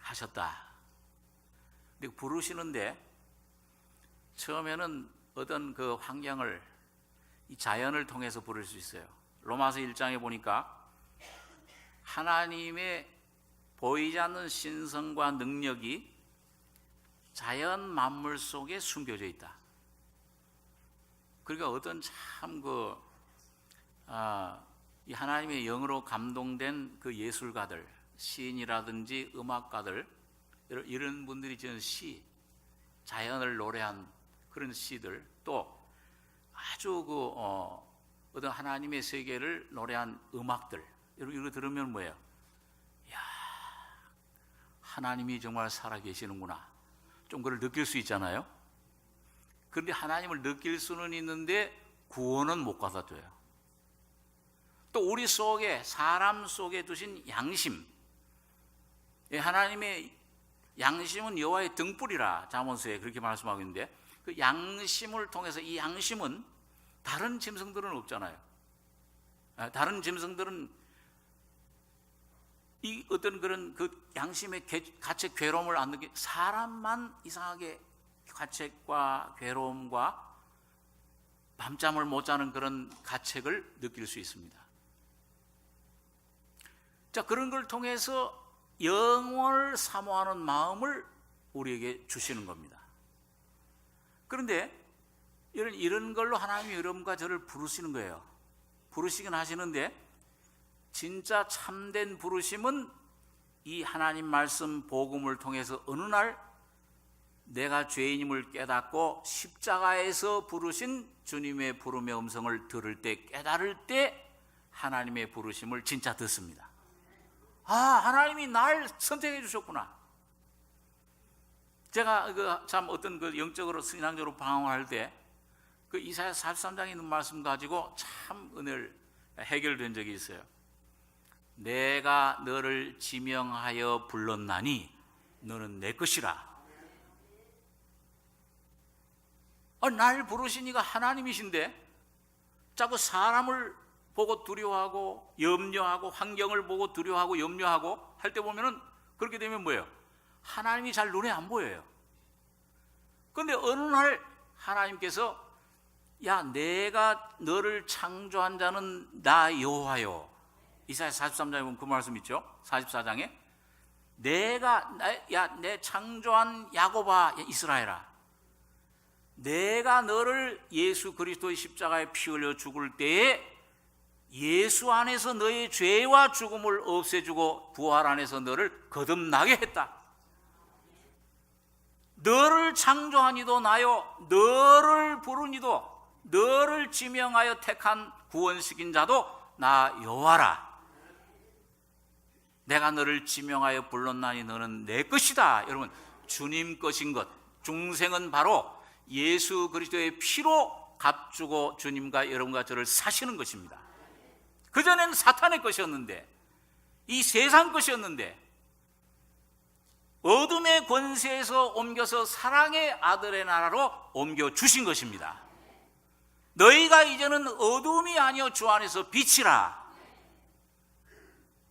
하셨다. 근데 부르시는데 처음에는 어떤 그 환경을, 이 자연을 통해서 부를 수 있어요. 로마서 1장에 보니까 하나님의 보이지 않는 신성과 능력이 자연 만물 속에 숨겨져 있다. 그러니까 어떤 참 이 하나님의 영으로 감동된 그 예술가들, 시인이라든지 음악가들, 이런 분들이 지은 시, 자연을 노래한 그런 시들, 또 아주 어떤 하나님의 세계를 노래한 음악들, 이거 들으면 뭐예요? 야, 하나님이 정말 살아계시는구나. 좀 그걸 느낄 수 있잖아요. 그런데 하나님을 느낄 수는 있는데 구원은 못 받아줘요. 또 우리 속에, 사람 속에 두신 양심, 하나님의 양심은 여호와의 등불이라 잠언서에 그렇게 말씀하고 있는데, 그 양심을 통해서, 이 양심은 다른 짐승들은 없잖아요. 다른 짐승들은 이 어떤 그런 그 양심의 가책, 괴로움을 안 느끼, 사람만 이상하게 가책과 괴로움과 밤잠을 못 자는 그런 가책을 느낄 수 있습니다. 자, 그런 걸 통해서 영원을 사모하는 마음을 우리에게 주시는 겁니다. 그런데 이런 걸로 하나님이 여러분과 저를 부르시는 거예요. 부르시긴 하시는데, 진짜 참된 부르심은 이 하나님 말씀 복음을 통해서 어느 날 내가 죄인임을 깨닫고 십자가에서 부르신 주님의 부름의 음성을 들을 때, 깨달을 때 하나님의 부르심을 진짜 듣습니다. 아, 하나님이 날 선택해 주셨구나. 제가 참 어떤 영적으로 신앙적으로 방황할 때 그 이사야 43장에 있는 말씀 가지고 참 은혜를 해결된 적이 있어요. 내가 너를 지명하여 불렀나니 너는 내 것이라. 날 부르시니까 하나님이신데 자꾸 사람을 보고 두려워하고 염려하고 환경을 보고 두려워하고 염려하고 할 때 보면은, 그렇게 되면 뭐예요? 하나님이 잘 눈에 안 보여요. 그런데 어느 날 하나님께서, 야, 내가 너를 창조한 자는 나 여호와요. 이사야 43장에 보면 그 말씀 있죠? 44장에 내 창조한 야곱아, 이스라엘아, 내가 너를 예수 그리스도의 십자가에 피 흘려 죽을 때에 예수 안에서 너의 죄와 죽음을 없애주고 부활 안에서 너를 거듭나게 했다. 너를 창조한 이도 나요, 너를 부른 이도, 너를 지명하여 택한 구원시킨 자도 나 여호와라. 내가 너를 지명하여 불렀나니 너는 내 것이다. 여러분, 주님 것인 것, 중생은 바로 예수 그리스도의 피로 값주고 주님과 여러분과 저를 사시는 것입니다. 그전에는 사탄의 것이었는데, 이 세상 것이었는데, 어둠의 권세에서 옮겨서 사랑의 아들의 나라로 옮겨주신 것입니다. 너희가 이제는 어둠이 아니요 주 안에서 빛이라.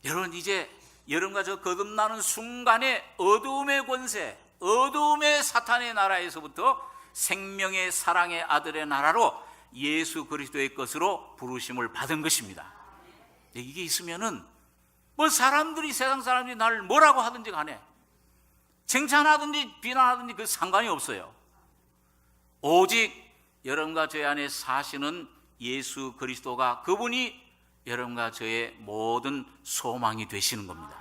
여러분, 이제 여러분과 저 거듭나는 순간에 어둠의 권세, 어둠의 사탄의 나라에서부터 생명의 사랑의 아들의 나라로 예수 그리스도의 것으로 부르심을 받은 것입니다. 이게 있으면은 뭐 사람들이, 세상 사람들이 나를 뭐라고 하든지 간에, 칭찬하든지 비난하든지 그 상관이 없어요. 오직 여러분과 저희 안에 사시는 예수 그리스도가, 그분이 여러분과 저의 모든 소망이 되시는 겁니다.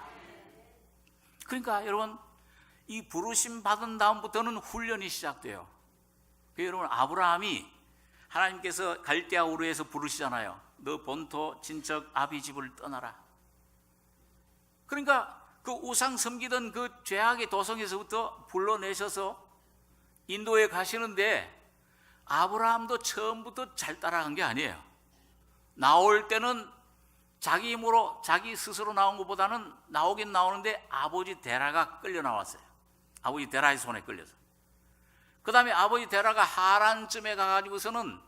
그러니까 여러분, 이 부르심 받은 다음부터는 훈련이 시작돼요. 여러분, 아브라함이 하나님께서 갈대아 우르에서 부르시잖아요. 너 본토 친척 아비 집을 떠나라. 그러니까 그 우상 섬기던 그 죄악의 도성에서부터 불러내셔서 인도에 가시는데, 아브라함도 처음부터 잘 따라간 게 아니에요. 나올 때는 자기 힘으로, 자기 스스로 나온 것보다는 나오긴 나오는데 아버지 데라가 끌려 나왔어요. 아버지 데라의 손에 끌려서. 그 다음에 아버지 데라가 하란쯤에 가가지고서는,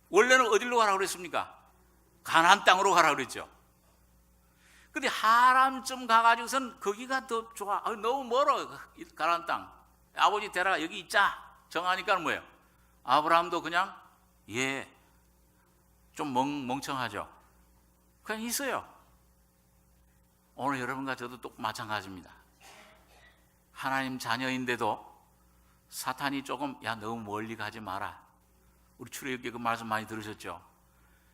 원래는 어디로 가라고 그랬습니까? 가나안 땅으로 가라고 그랬죠. 근데 하란쯤 가가지고서는 거기가 더 좋아. 너무 멀어, 가나안 땅. 아버지 데라가 여기 있자 정하니까 뭐예요? 아브라함도 그냥 좀 멍청하죠. 그냥 있어요. 오늘 여러분과 저도 또 마찬가지입니다. 하나님 자녀인데도 사탄이 조금, 야, 너무 멀리 가지 마라. 우리 출애굽기 그 말씀 많이 들으셨죠?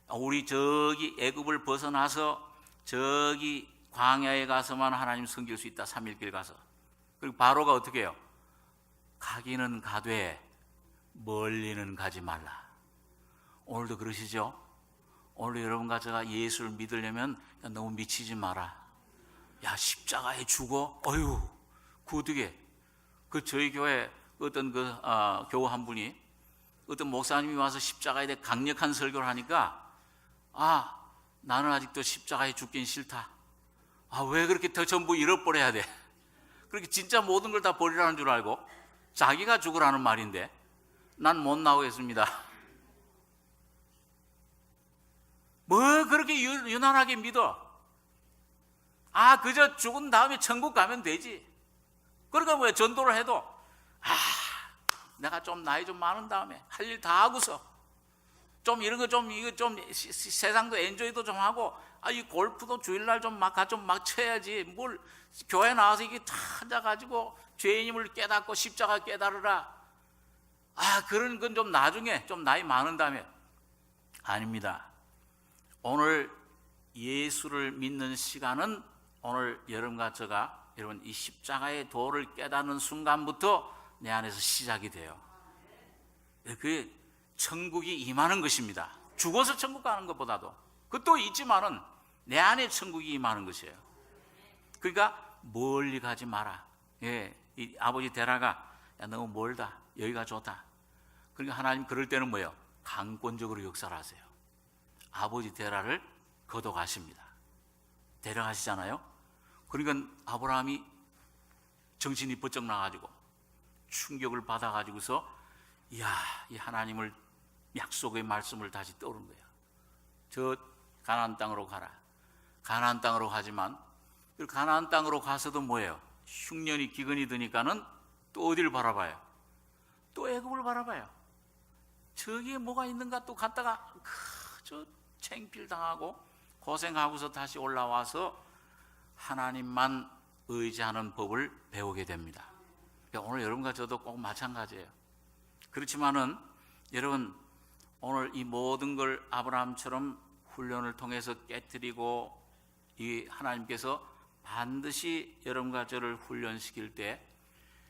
우리 저기 애굽을 벗어나서 저기 광야에 가서만 하나님 섬길 수 있다. 3일길 가서. 그리고 바로가 어떻게 해요? 가기는 가되 멀리는 가지 말라. 오늘도 그러시죠? 오늘 여러분과 제가 예수를 믿으려면, 야, 너무 미치지 마라. 야, 십자가에 죽어? 어휴, 그 어떻게? 그 저희 교회 어떤 교우 한 분이, 어떤 목사님이 와서 십자가에 대해 강력한 설교를 하니까, 나는 아직도 십자가에 죽긴 싫다. 왜 그렇게 더 전부 잃어버려야 돼? 그렇게 진짜 모든 걸 다 버리라는 줄 알고 자기가 죽으라는 말인데, 난 못 나오겠습니다. 뭐 그렇게 유난하게 믿어? 그저 죽은 다음에 천국 가면 되지. 그러니까 왜 전도를 해도, 내가 좀 나이 좀 많은 다음에 할 일 다 하고서 좀 이런 거 좀, 이거 좀 세상도 엔조이도 좀 하고, 이 골프도 주일날 좀 막 쳐야지. 뭘 교회 나와서 이게 다 앉아가지고 죄인임을 깨닫고 십자가 깨달으라. 그런 건 좀 나중에, 좀 나이 많은 다음에. 아닙니다. 오늘 예수를 믿는 시간은 오늘 여러분과 저가, 여러분 이 십자가의 도를 깨닫는 순간부터 내 안에서 시작이 돼요. 그게 천국이 임하는 것입니다. 죽어서 천국 가는 것보다도. 그것도 있지만은 내 안에 천국이 임하는 것이에요. 그러니까 멀리 가지 마라. 이 아버지 데라가, 야, 너무 멀다. 여기가 좋다. 그러니까 하나님 그럴 때는 뭐예요? 강권적으로 역사를 하세요. 아버지 데라를 거둬가십니다. 데려가시잖아요. 그러니까 아브라함이 정신이 번쩍 나가지고 충격을 받아가지고서, 이 하나님을, 약속의 말씀을 다시 떠오른 거예요. 저 가나안 땅으로 가라. 가나안 땅으로 가지만, 가나안 땅으로 가서도 뭐예요? 흉년이 기근이 드니까는 또 어디를 바라봐요? 또 애굽을 바라봐요. 저기에 뭐가 있는가 또 갔다가 저 창필 당하고 고생하고서 다시 올라와서 하나님만 의지하는 법을 배우게 됩니다. 그러니까 오늘 여러분과 저도 꼭 마찬가지예요. 그렇지만은 여러분, 오늘 이 모든 걸 아브라함처럼 훈련을 통해서 깨뜨리고 이 하나님께서 반드시 여러분과 저를 훈련시킬 때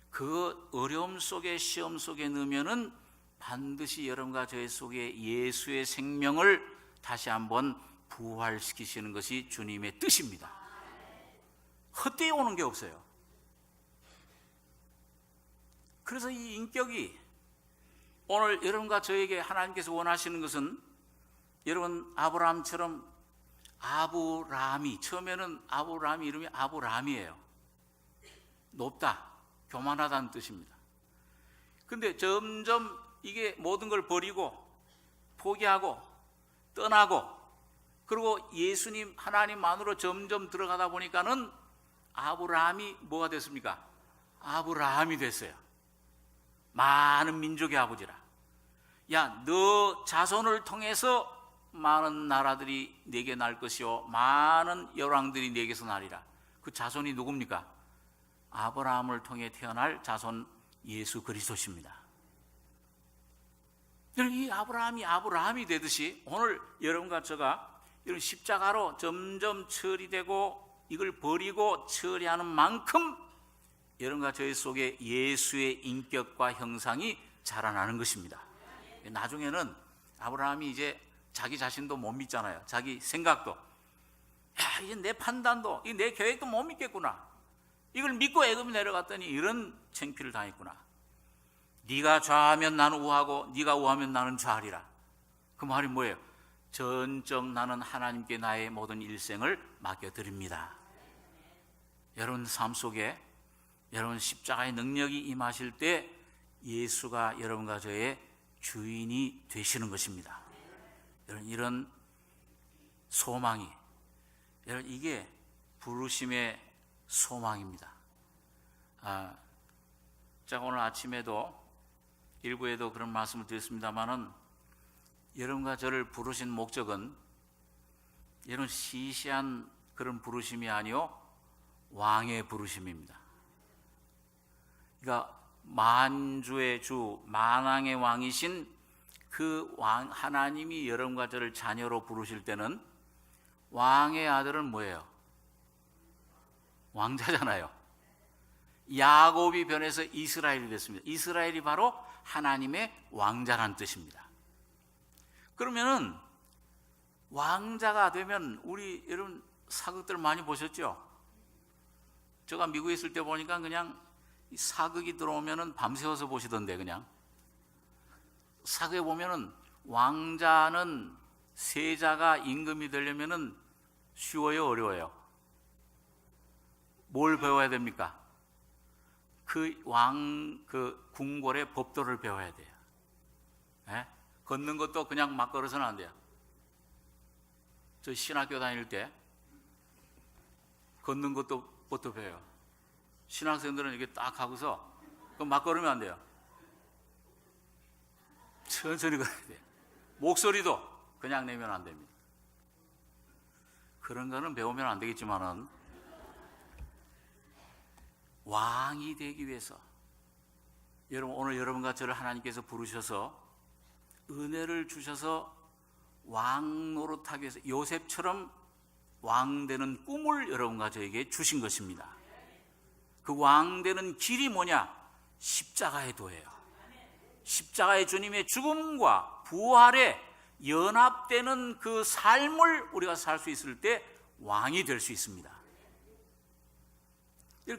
그 어려움 속에 시험 속에 넣으면은 반드시 여러분과 저의 속에 예수의 생명을 다시 한번 부활시키시는 것이 주님의 뜻입니다. 헛되이 오는 게 없어요. 그래서 이 인격이 오늘 여러분과 저에게 하나님께서 원하시는 것은 여러분 아브라함처럼 아브라함이 처음에는 아브라함 이름이 아브라함이에요. 높다, 교만하다는 뜻입니다. 근데 점점 이게 모든 걸 버리고 포기하고 떠나고 그리고 예수님 하나님만으로 점점 들어가다 보니까는 아브라함이 뭐가 됐습니까? 아브라함이 됐어요. 많은 민족의 아버지라. 야, 너 자손을 통해서 많은 나라들이 네게 날 것이요 많은 열왕들이 네게서 나리라. 그 자손이 누굽니까? 아브라함을 통해 태어날 자손 예수 그리스도십니다. 이 아브라함이 되듯이 오늘 여러분과 저가 이런 십자가로 점점 처리되고 이걸 버리고 처리하는 만큼 여러분과 저희 속에 예수의 인격과 형상이 자라나는 것입니다. 나중에는 아브라함이 이제 자기 자신도 못 믿잖아요. 자기 생각도, 야, 이제 내 판단도, 내 계획도 못 믿겠구나. 이걸 믿고 애굽에 내려갔더니 이런 창피를 당했구나. 네가 좌하면 나는 우하고 네가 우하면 나는 좌하리라. 그 말이 뭐예요? 전적 나는 하나님께 나의 모든 일생을 맡겨드립니다. 여러분 삶 속에 여러분 십자가의 능력이 임하실 때 예수가 여러분과 저의 주인이 되시는 것입니다. 여러분 이런 소망이, 여러분 이게 부르심의 소망입니다. 제가 오늘 아침에도 일부에도 그런 말씀을 드렸습니다마는 여러분과 저를 부르신 목적은 이런 시시한 그런 부르심이 아니요 왕의 부르심입니다. 그러니까 만주의 주, 만왕의 왕이신 그 왕 하나님이 여러분과 저를 자녀로 부르실 때는 왕의 아들은 뭐예요? 왕자잖아요. 야곱이 변해서 이스라엘이 됐습니다. 이스라엘이 바로 하나님의 왕자란 뜻입니다. 그러면은 왕자가 되면 우리 여러분 사극들 많이 보셨죠? 제가 미국에 있을 때 보니까 그냥 사극이 들어오면은 밤새워서 보시던데 그냥 사극에 보면은 왕자는 세자가 임금이 되려면은 쉬워요, 어려워요? 뭘 배워야 됩니까? 그 궁궐의 법도를 배워야 돼요. 예? 걷는 것도 그냥 막 걸어서는 안 돼요. 저 신학교 다닐 때 걷는 것도 배워요. 신학생들은 이렇게 딱 하고서 막 걸으면 안 돼요. 천천히 걸어야 돼요. 목소리도 그냥 내면 안 됩니다. 그런 거는 배우면 안 되겠지만은 왕이 되기 위해서 여러분 오늘 여러분과 저를 하나님께서 부르셔서 은혜를 주셔서 왕 노릇하기 위해서 요셉처럼 왕 되는 꿈을 여러분과 저에게 주신 것입니다. 그 왕 되는 길이 뭐냐? 십자가의 도예요. 십자가의 주님의 죽음과 부활에 연합되는 그 삶을 우리가 살 수 있을 때 왕이 될 수 있습니다.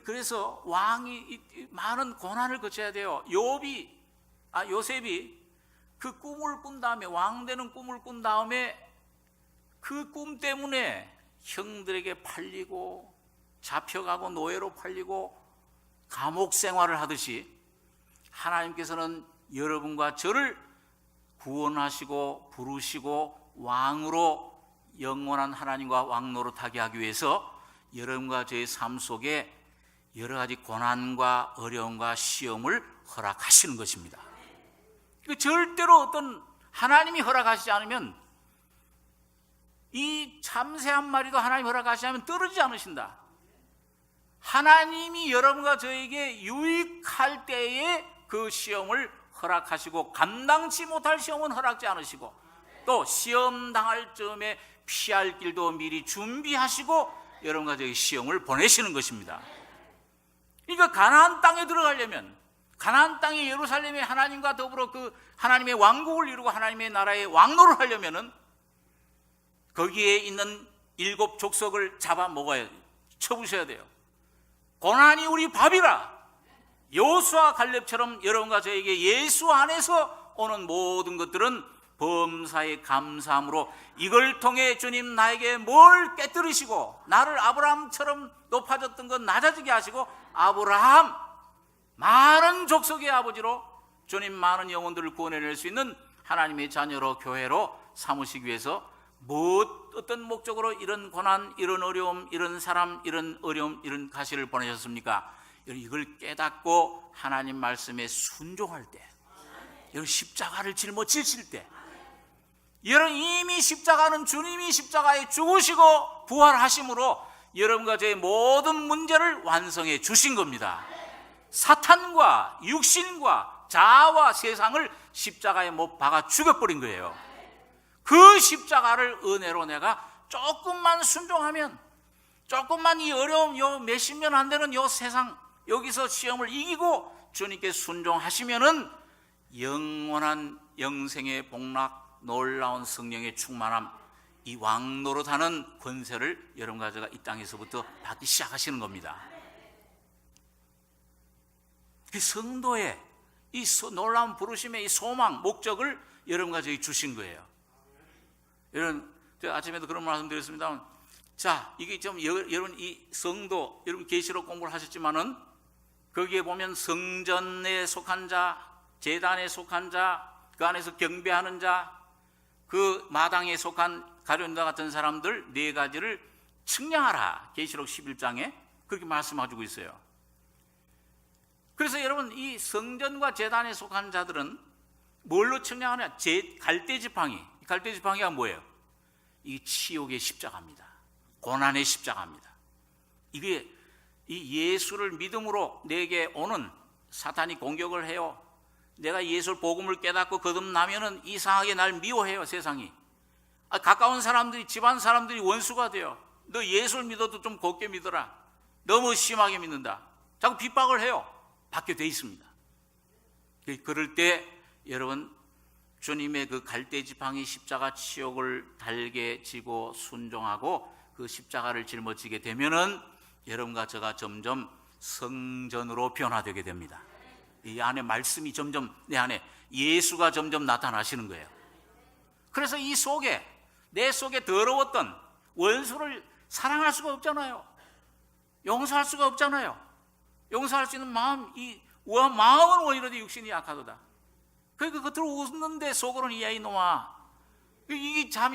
그래서 왕이 많은 고난을 거쳐야 돼요. 요셉이 그 꿈을 꾼 다음에 왕 되는 꿈을 꾼 다음에 그 꿈 때문에 형들에게 팔리고 잡혀가고 노예로 팔리고 감옥 생활을 하듯이 하나님께서는 여러분과 저를 구원하시고 부르시고 왕으로 영원한 하나님과 왕 노릇하게 하기 위해서 여러분과 저의 삶 속에 여러 가지 고난과 어려움과 시험을 허락하시는 것입니다. 절대로 어떤 하나님이 허락하시지 않으면 이 참새 한 마리도 하나님 허락하시지 않으면 떨어지지 않으신다. 하나님이 여러분과 저에게 유익할 때에 그 시험을 허락하시고 감당치 못할 시험은 허락지 않으시고 또 시험 당할 즈음에 피할 길도 미리 준비하시고 여러분과 저희 시험을 보내시는 것입니다. 그러니까 가나안 땅에 들어가려면, 가나안 땅의 예루살렘에 하나님과 더불어 그 하나님의 왕국을 이루고 하나님의 나라의 왕노를 하려면은 거기에 있는 7 족속을 잡아먹어야, 쳐부셔야 돼요. 고난이 우리 밥이라. 여호수아 갈렙처럼 여러분과 저에게 예수 안에서 오는 모든 것들은 범사에 감사함으로 이걸 통해 주님 나에게 뭘 깨뜨리시고 나를 아브라함처럼 높아졌던 것 낮아지게 하시고 아브라함 많은 족속의 아버지로 주님 많은 영혼들을 구원해낼 수 있는 하나님의 자녀로 교회로 삼으시기 위해서 어떤 목적으로 이런 고난, 이런 어려움, 이런 사람, 이런 어려움, 이런 가시를 보내셨습니까? 이걸 깨닫고 하나님 말씀에 순종할 때, 여러분 십자가를 짊어지실 때, 여러분 이미 십자가는 주님이 십자가에 죽으시고 부활하심으로 여러분과 저의 모든 문제를 완성해 주신 겁니다. 사탄과 육신과 자아와 세상을 십자가에 못 박아 죽여버린 거예요. 그 십자가를 은혜로 내가 조금만 순종하면, 조금만 이 어려움, 요 몇십 년 안 되는 요 세상, 여기서 시험을 이기고 주님께 순종하시면은 영원한 영생의 복락, 놀라운 성령의 충만함, 이 왕노릇하는 권세를 여러분과 제가 이 땅에서부터 받기 시작하시는 겁니다. 그 성도의 이 놀라운 부르심의 이 소망, 목적을 여러분과 저희 주신 거예요. 여러분, 제가 아침에도 그런 말씀 드렸습니다만, 자, 이게 좀 여러분 이 성도, 여러분 계시록 공부를 하셨지만은 거기에 보면 성전에 속한 자, 제단에 속한 자, 그 안에서 경배하는 자, 그 마당에 속한 가룟과 같은 사람들 4가지를 측량하라. 계시록 11장에 그렇게 말씀하고 있어요. 그래서 여러분 이 성전과 제단에 속한 자들은 뭘로 측량하냐? 갈대지팡이. 갈대지팡이가 뭐예요? 이 치욕의 십자가입니다. 고난의 십자가입니다. 이게 이 예수를 믿음으로 내게 오는 사탄이 공격을 해요. 내가 예수를 복음을 깨닫고 거듭나면은 이상하게 날 미워해요, 세상이. 가까운 사람들이, 집안 사람들이 원수가 돼요. 너 예수를 믿어도 좀 곱게 믿어라. 너무 심하게 믿는다. 자꾸 핍박을 해요. 받게 돼 있습니다. 그럴 때 여러분 주님의 그 갈대지팡이 십자가 치욕을 달게 지고 순종하고 그 십자가를 짊어지게 되면은 여러분과 저가 점점 성전으로 변화되게 됩니다. 이 안에 말씀이 점점, 내 안에 예수가 점점 나타나시는 거예요. 그래서 이 속에, 내 속에 더러웠던 원수를 사랑할 수가 없잖아요. 용서할 수가 없잖아요. 용서할 수 있는 마음, 마음은 오히려 육신이 약하도다. 그러니까 겉으로 웃는데 속으로는 이 이놈아. 이게 참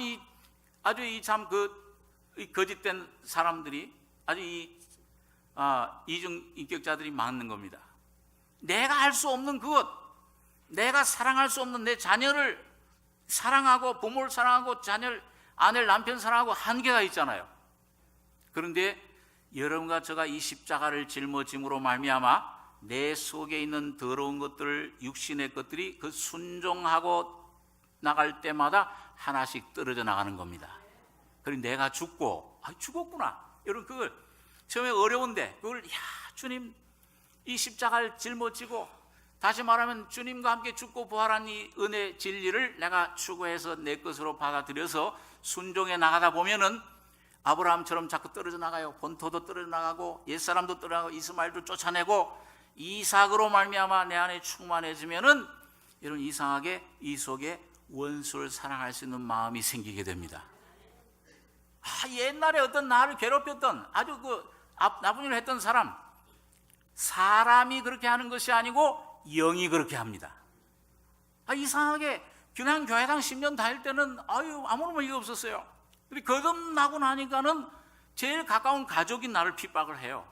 아주 참 거짓된 사람들이 아주 이중 인격자들이 많은 겁니다. 내가 할 수 없는 그것, 내가 사랑할 수 없는 내 자녀를 사랑하고 부모를 사랑하고 자녀를, 아내를, 남편 사랑하고 한계가 있잖아요. 그런데 여러분과 제가 이 십자가를 짊어짐으로 말미암아 내 속에 있는 더러운 것들, 육신의 것들이 그 순종하고 나갈 때마다 하나씩 떨어져 나가는 겁니다. 그리고 내가 죽고, 죽었구나. 여러분 그걸 처음에 어려운데 그걸 주님 이 십자가를 짊어지고, 다시 말하면 주님과 함께 죽고 부활한 이 은혜 진리를 내가 추구해서 내 것으로 받아들여서 순종해 나가다 보면은 아브라함처럼 자꾸 떨어져 나가요. 본토도 떨어져 나가고 옛사람도 떨어져 나가고 이스마엘도 쫓아내고 이삭으로 말미암아 내 안에 충만해지면은 여러분 이상하게 이 속에 원수를 사랑할 수 있는 마음이 생기게 됩니다. 옛날에 어떤 나를 괴롭혔던 아주 나쁜 일을 했던 사람이 그렇게 하는 것이 아니고 영이 그렇게 합니다. 이상하게 그냥 교회당 10년 다닐 때는 아무런 의미가 없었어요. 근데 거듭나고 나니까는 제일 가까운 가족이 나를 핍박을 해요.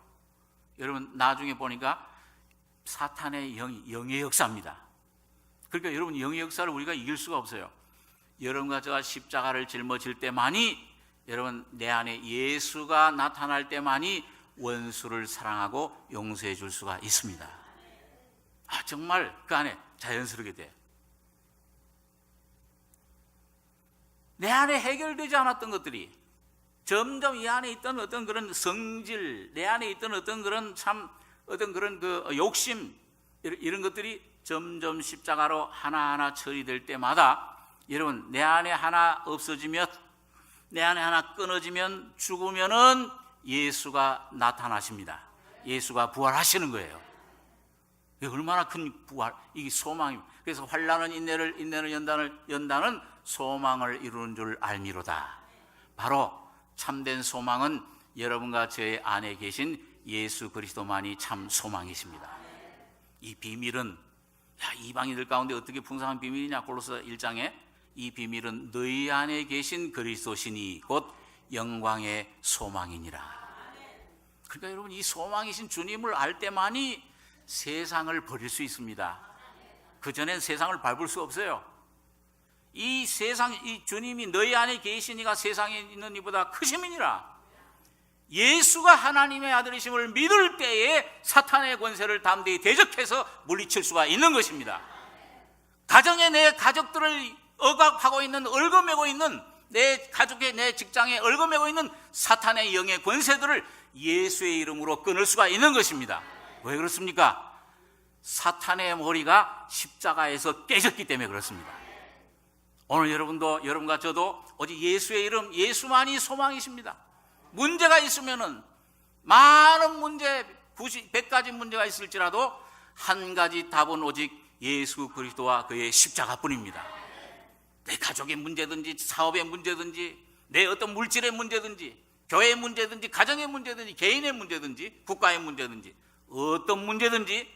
여러분 나중에 보니까 사탄의 영의 역사입니다. 그러니까 여러분 영의 역사를 우리가 이길 수가 없어요. 여러분과 제가 십자가를 짊어질 때만이, 여러분 내 안에 예수가 나타날 때만이 원수를 사랑하고 용서해 줄 수가 있습니다. 정말 그 안에 자연스럽게 돼요. 내 안에 해결되지 않았던 것들이 점점 이 안에 있던 어떤 그런 성질, 내 안에 있던 어떤 그런 어떤 그런 그 욕심, 이런 것들이 점점 십자가로 하나하나 처리될 때마다 여러분, 내 안에 하나 없어지면, 내 안에 하나 끊어지면, 죽으면은 예수가 나타나십니다. 예수가 부활하시는 거예요. 이게 얼마나 큰 부활, 이게 소망입니다. 그래서 환난은 인내를 연다는 소망을 이루는 줄 알미로다. 바로 참된 소망은 여러분과 저의 안에 계신 예수 그리스도만이 참 소망이십니다. 이 비밀은 이방인들 가운데 어떻게 풍성한 비밀이냐? 골로새 1장에 이 비밀은 너희 안에 계신 그리스도시니 곧 영광의 소망이니라. 그러니까 여러분, 이 소망이신 주님을 알 때만이 세상을 버릴 수 있습니다. 그전엔 세상을 밟을 수 없어요. 이 세상, 이 주님이 너희 안에 계시니가 세상에 있는 이보다 크심이니라. 예수가 하나님의 아들이심을 믿을 때에 사탄의 권세를 담대히 대적해서 물리칠 수가 있는 것입니다. 가정에 내 가족들을 억압하고 있는, 얽어매고 있는, 내 가족의, 내 직장에 얽어매고 있는 사탄의 영의 권세들을 예수의 이름으로 끊을 수가 있는 것입니다. 왜 그렇습니까? 사탄의 머리가 십자가에서 깨졌기 때문에 그렇습니다. 오늘 여러분과 저도 오직 예수의 이름, 예수만이 소망이십니다. 문제가 있으면은 많은 문제, 100가지 문제가 있을지라도 한 가지 답은 오직 예수 그리스도와 그의 십자가뿐입니다. 내 가족의 문제든지, 사업의 문제든지, 내 어떤 물질의 문제든지, 교회의 문제든지, 가정의 문제든지, 개인의 문제든지, 국가의 문제든지, 어떤 문제든지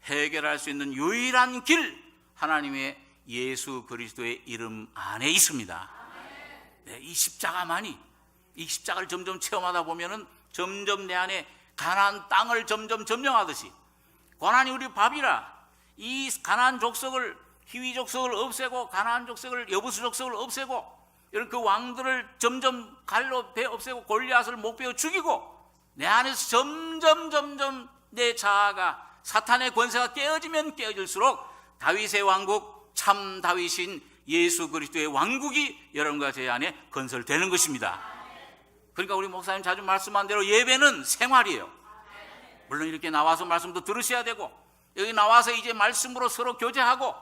해결할 수 있는 유일한 길, 하나님의 예수 그리스도의 이름 안에 있습니다. 네, 이 십자가만이, 이 십자가를 점점 체험하다 보면은 점점 내 안에 가나안 땅을 점점 점령하듯이, 고난이 우리 밥이라, 이 가나안 족속을, 히위 족속을 없애고, 가나안 족속을, 여부수 족속을 없애고, 이런 그 왕들을 점점 갈로 배 없애고 골리앗을 목베어 죽이고, 내 안에서 점점 내 자아가, 사탄의 권세가 깨어지면 깨어질수록 다윗의 왕국, 참 다윗인 예수 그리스도의 왕국이 여러분과 제 안에 건설되는 것입니다. 그러니까 우리 목사님 자주 말씀한 대로 예배는 생활이에요. 물론 이렇게 나와서 말씀도 들으셔야 되고, 여기 나와서 이제 말씀으로 서로 교제하고,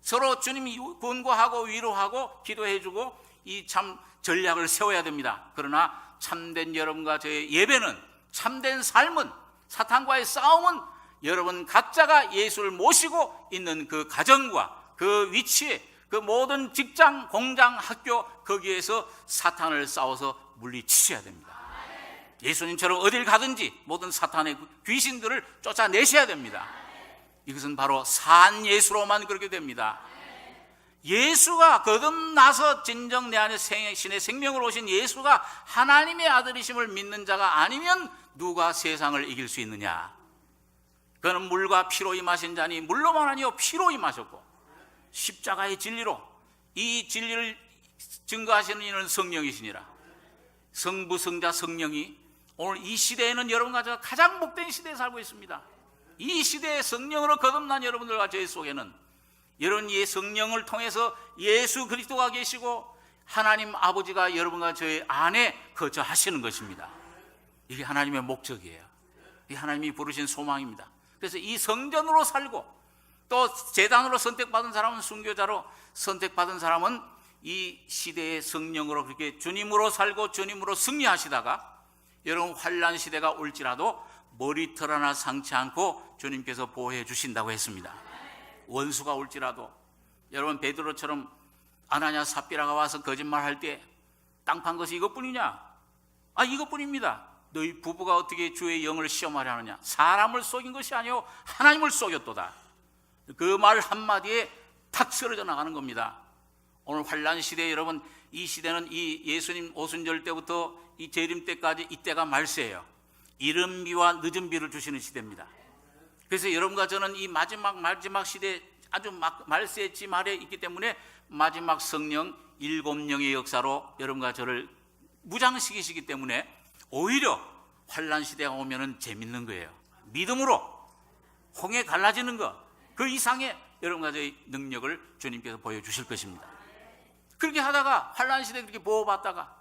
서로 주님이 권고하고 위로하고 기도해주고, 이 참 전략을 세워야 됩니다. 그러나 참된 여러분과 저의 예배는, 참된 삶은, 사탄과의 싸움은 여러분 각자가 예수를 모시고 있는 그 가정과 그 위치에, 그 모든 직장, 공장, 학교, 거기에서 사탄을 싸워서 물리치셔야 됩니다. 예수님처럼 어딜 가든지 모든 사탄의 귀신들을 쫓아내셔야 됩니다. 이것은 바로 산 예수로만 그렇게 됩니다. 예수가 거듭나서 진정 내 안에 신의 생명으로 오신 예수가 하나님의 아들이심을 믿는 자가 아니면 누가 세상을 이길 수 있느냐? 그는 물과 피로 임하신 자니 물로만 아니요 피로 임하셨고, 십자가의 진리로, 이 진리를 증거하시는 이는 성령이시니라. 성부, 성자, 성령이 오늘 이 시대에는 여러분과 제가 가장 복된 시대에 살고 있습니다. 이 시대에 성령으로 거듭난 여러분들과 저희 속에는 여러분, 이 성령을 통해서 예수 그리스도가 계시고 하나님 아버지가 여러분과 저희 안에 거처하시는 것입니다. 이게 하나님의 목적이에요. 이게 하나님이 부르신 소망입니다. 그래서 이 성전으로 살고, 또 제단으로 선택받은 사람은, 순교자로 선택받은 사람은 이 시대의 성령으로 그렇게 주님으로 살고 주님으로 승리하시다가 여러분 환난 시대가 올지라도 머리털 하나 상치 않고 주님께서 보호해 주신다고 했습니다. 원수가 올지라도, 여러분 베드로처럼 아나냐 삽비라가 와서 거짓말할 때 땅 판 것이 이것뿐이냐? 이것뿐입니다. 너희 부부가 어떻게 주의 영을 시험하려 하느냐? 사람을 속인 것이 아니요 하나님을 속였도다. 그 말 한마디에 탁 쓰러져 나가는 겁니다. 오늘 환난 시대에 여러분, 이 시대는 이 예수님 오순절 때부터 이 재림 때까지 이때가 말세예요. 이른 비와 늦은 비를 주시는 시대입니다. 그래서 여러분과 저는 이 마지막 시대에 아주 말세의 찜 아래 있기 때문에 마지막 성령 7영의 역사로 여러분과 저를 무장시키시기 때문에 오히려 환난 시대가 오면은 재밌는 거예요. 믿음으로 홍해 갈라지는 것, 그 이상의 여러분과 저의 능력을 주님께서 보여주실 것입니다. 그렇게 하다가 환란 시대 그렇게 보호받다가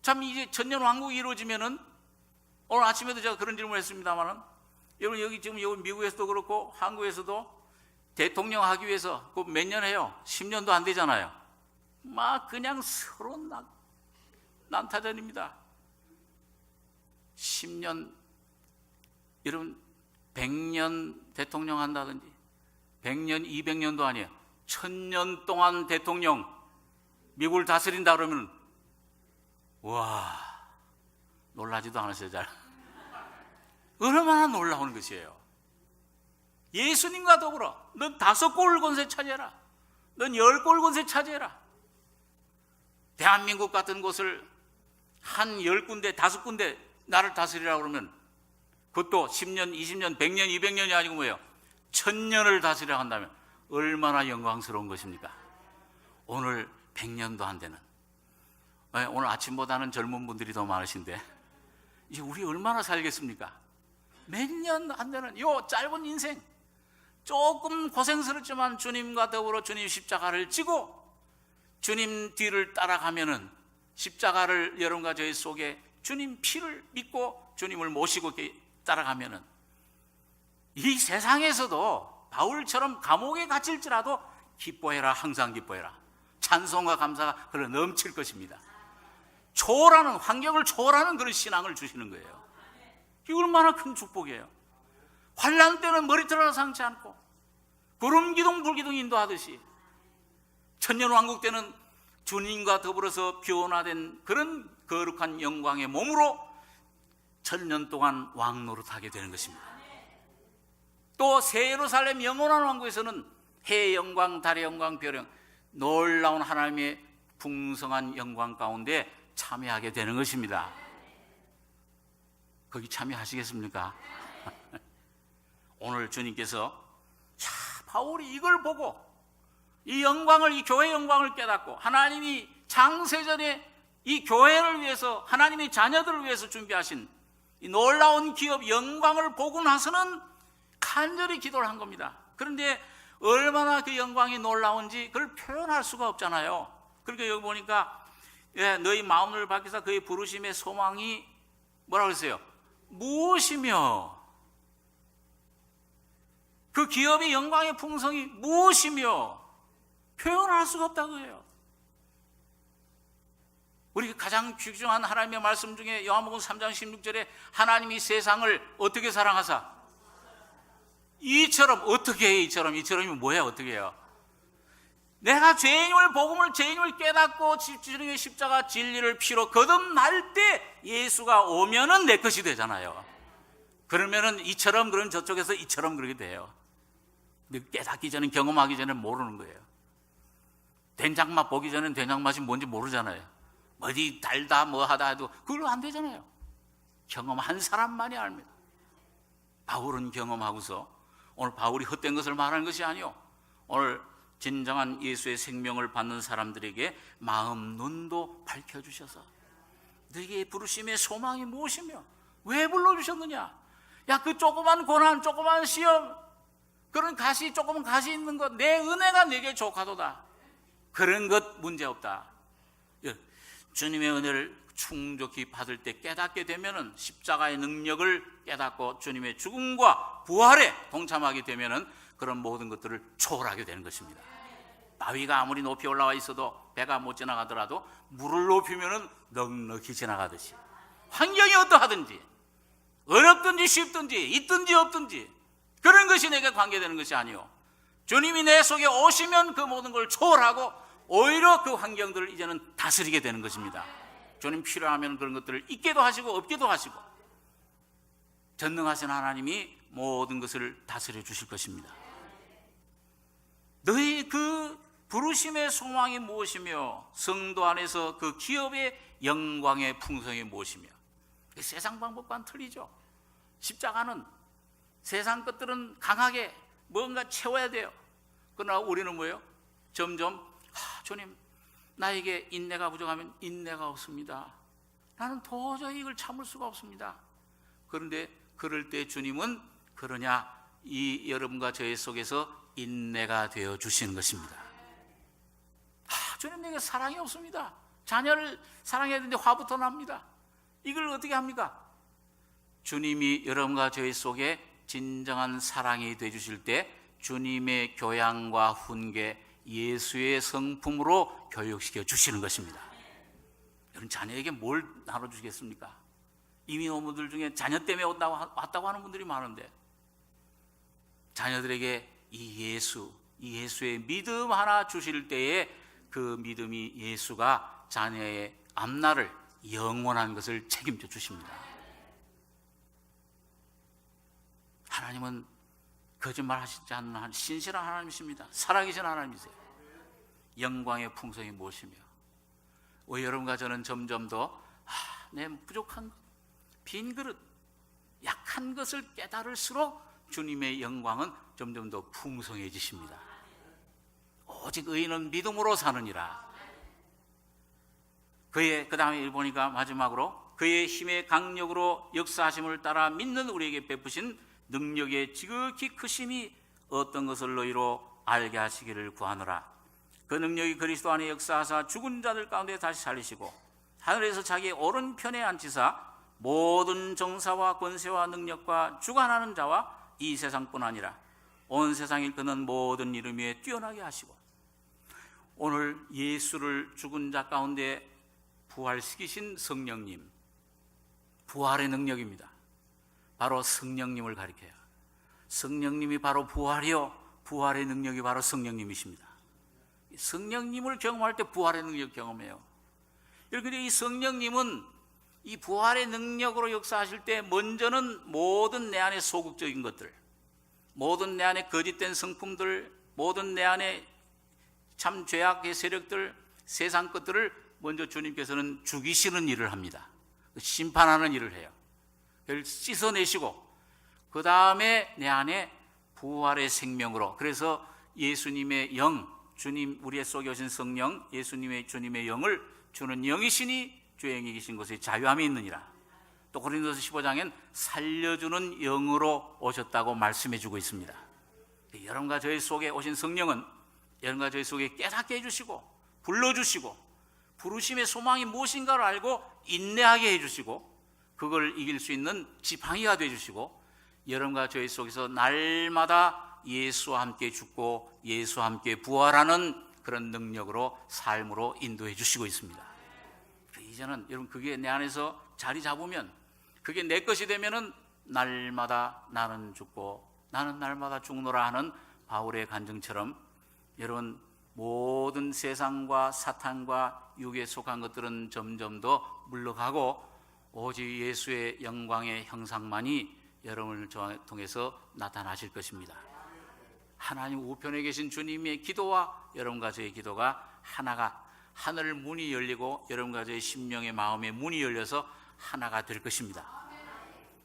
참 이제 천년 왕국이 이루어지면은, 오늘 아침에도 제가 그런 질문을 했습니다만은, 여러분 여기 지금 여기 미국에서도 그렇고 한국에서도 대통령 하기 위해서 그 몇 년 해요? 10년도 안 되잖아요. 막 그냥 서로 난타전입니다. 10년, 여러분 100년 대통령 한다든지 100년, 200년도 아니에요. 1000년 동안 대통령 미국을 다스린다 그러면 와, 놀라지도 않으세요 잘? 얼마나 놀라운 것이에요. 예수님과 더불어 넌 5골 권세 차지해라, 넌 10골 권세 차지해라. 대한민국 같은 곳을 한 10군데 5군데 나를 다스리라고 그러면 그것도 10년, 20년, 100년, 200년이 아니고 뭐예요? 1000년을 다스리라 한다면 얼마나 영광스러운 것입니까? 오늘 100년도 안 되는, 오늘 아침보다는 젊은 분들이 더 많으신데 이제 우리 얼마나 살겠습니까? 몇 년 안 되는 요 짧은 인생, 조금 고생스럽지만 주님과 더불어 주님 십자가를 지고 주님 뒤를 따라가면은, 십자가를 여러분과 저희 속에 주님 피를 믿고 주님을 모시고 이렇게 따라가면은 이 세상에서도 바울처럼 감옥에 갇힐지라도 기뻐해라, 항상 기뻐해라. 찬송과 감사가 흘러 넘칠 것입니다. 초월하는, 환경을 초월하는 그런 신앙을 주시는 거예요. 이게 얼마나 큰 축복이에요. 환난 때는 머리털 상치 않고 구름 기둥 불기둥 인도하듯이, 천년왕국 때는 주님과 더불어서 변화된 그런 거룩한 영광의 몸으로 천년 동안 왕노릇하게 되는 것입니다. 또 새 예루살렘 영원한 왕국에서는 해의 영광, 달의 영광, 별의 영광, 놀라운 하나님의 풍성한 영광 가운데 참여하게 되는 것입니다. 거기 참여하시겠습니까? 오늘 주님께서 바울이 이걸 보고 이 영광을, 이 교회 영광을 깨닫고 하나님이 창세전에 이 교회를 위해서, 하나님의 자녀들을 위해서 준비하신 이 놀라운 기업 영광을 보고 나서는 간절히 기도를 한 겁니다. 그런데 얼마나 그 영광이 놀라운지 그걸 표현할 수가 없잖아요. 그러니까 여기 보니까 너희 마음을 밝히사 그의 부르심의 소망이 뭐라고 그랬어요? 무엇이며, 그 기업의 영광의 풍성이 무엇이며 표현할 수가 없다고 해요. 우리 가장 귀중한 하나님의 말씀 중에 요한복음 3장 16절에 하나님이 세상을 어떻게 사랑하사? 이처럼. 어떻게 해요? 이처럼이 뭐예요? 어떻게 해요? 내가 죄인임을, 복음을, 죄인임을 깨닫고 주님의 십자가 진리를 피로 거듭날 때 예수가 오면은 내 것이 되잖아요. 그러면은 이처럼, 그러면 저쪽에서 이처럼 그렇게 돼요. 근데 깨닫기 전에, 경험하기 전에 모르는 거예요. 된장맛 보기 전에는 된장맛이 뭔지 모르잖아요. 어디 달다 뭐 하다 해도 그걸로 안 되잖아요. 경험한 사람만이 압니다. 바울은 경험하고서, 오늘 바울이 헛된 것을 말하는 것이 아니요, 오늘 진정한 예수의 생명을 받는 사람들에게 마음 눈도 밝혀주셔서 너에게 부르심의 소망이 무엇이며 왜 불러주셨느냐. 야, 그 조그만 고난, 조그만 시험, 그런 가시, 조그만 가시 있는 것, 내 은혜가 내게 족하도다. 그런 것 문제없다. 주님의 은혜를 충족히 받을 때 깨닫게 되면은, 십자가의 능력을 깨닫고 주님의 죽음과 부활에 동참하게 되면은 그런 모든 것들을 초월하게 되는 것입니다. 바위가 아무리 높이 올라와 있어도 배가 못 지나가더라도 물을 높이면은 넉넉히 지나가듯이, 환경이 어떠하든지 어렵든지 쉽든지 있든지 없든지 그런 것이 내게 관계되는 것이 아니요, 주님이 내 속에 오시면 그 모든 걸 초월하고 오히려 그 환경들을 이제는 다스리게 되는 것입니다. 주님 필요하면 그런 것들을 있게도 하시고 없게도 하시고, 전능하신 하나님이 모든 것을 다스려 주실 것입니다. 너희 그 부르심의 소망이 무엇이며 성도 안에서 그 기업의 영광의 풍성이 무엇이며. 세상 방법과는 틀리죠. 십자가는 세상 것들은 강하게 뭔가 채워야 돼요. 그러나 우리는 뭐예요? 점점 주님, 나에게 인내가 부족하면 인내가 없습니다. 나는 도저히 이걸 참을 수가 없습니다. 그런데 그럴 때 주님은 그러냐, 여러분과 저의 속에서 인내가 되어 주시는 것입니다. 주님에게 사랑이 없습니다. 자녀를 사랑해야 되는데 화부터 납니다. 이걸 어떻게 합니까? 주님이 여러분과 저희 속에 진정한 사랑이 되어주실 때 주님의 교양과 훈계, 예수의 성품으로 교육시켜 주시는 것입니다. 여러분, 자녀에게 뭘 나눠주시겠습니까? 이민 어머니들 중에 자녀 때문에 왔다고 하는 분들이 많은데, 자녀들에게 이 예수의 믿음 하나 주실 때에 그 믿음이 예수가 자녀의 앞날을 영원한 것을 책임져 주십니다. 하나님은 거짓말 하시지 않는 신실한 하나님이십니다. 살아계신 하나님이세요. 영광의 풍성이 무엇이며, 왜 여러분과 저는 점점 더 내 부족한 것, 빈 그릇, 약한 것을 깨달을수록 주님의 영광은 점점 더 풍성해지십니다. 오직 의인은 믿음으로 사느니라. 그 다음에 보니까 마지막으로 그의 힘의 강력으로 역사하심을 따라 믿는 우리에게 베푸신 능력의 지극히 크심이 어떤 것을 너희로 알게 하시기를 구하노라. 그 능력이 그리스도 안에 역사하사 죽은 자들 가운데 다시 살리시고 하늘에서 자기의 오른편에 앉히사 모든 정사와 권세와 능력과 주관하는 자와 이 세상뿐 아니라 온 세상을 일컫는 모든 이름 위에 뛰어나게 하시고, 오늘 예수를 죽은 자 가운데 부활시키신 성령님, 부활의 능력입니다. 바로 성령님을 가리켜요. 성령님이 바로 부활이요, 부활의 능력이 바로 성령님이십니다. 성령님을 경험할 때 부활의 능력 경험해요. 그런데 이 성령님은 이 부활의 능력으로 역사하실 때 먼저는 모든 내 안에 소극적인 것들, 모든 내 안에 거짓된 성품들, 모든 내 안에 참 죄악의 세력들, 세상 것들을 먼저 주님께서는 죽이시는 일을 합니다. 심판하는 일을 해요. 그걸 씻어내시고 그 다음에 내 안에 부활의 생명으로, 그래서 예수님의 영, 주님 우리 속에 오신 성령, 예수님의 주님의 영을 주는 영이시니 주의 영이 계신 곳에 자유함이 있느니라. 또 고린도서 15장엔 살려주는 영으로 오셨다고 말씀해 주고 있습니다. 여러분과 저희 속에 오신 성령은 여러분과 저희 속에 깨닫게 해주시고 불러주시고 부르심의 소망이 무엇인가를 알고 인내하게 해주시고 그걸 이길 수 있는 지팡이가 되어주시고 여러분과 저희 속에서 날마다 예수와 함께 죽고 예수와 함께 부활하는 그런 능력으로 삶으로 인도해 주시고 있습니다. 이제는 여러분 그게 내 안에서 자리 잡으면, 그게 내 것이 되면은 날마다 나는 죽고 나는 날마다 죽노라 하는 바울의 간증처럼 여러분 모든 세상과 사탄과 육에 속한 것들은 점점 더 물러가고 오직 예수의 영광의 형상만이 여러분을 통해서 나타나실 것입니다. 하나님 우편에 계신 주님의 기도와 여러분과 저의 기도가 하나가, 하늘 문이 열리고 여러분과 저의 심령의 마음의 문이 열려서 하나가 될 것입니다.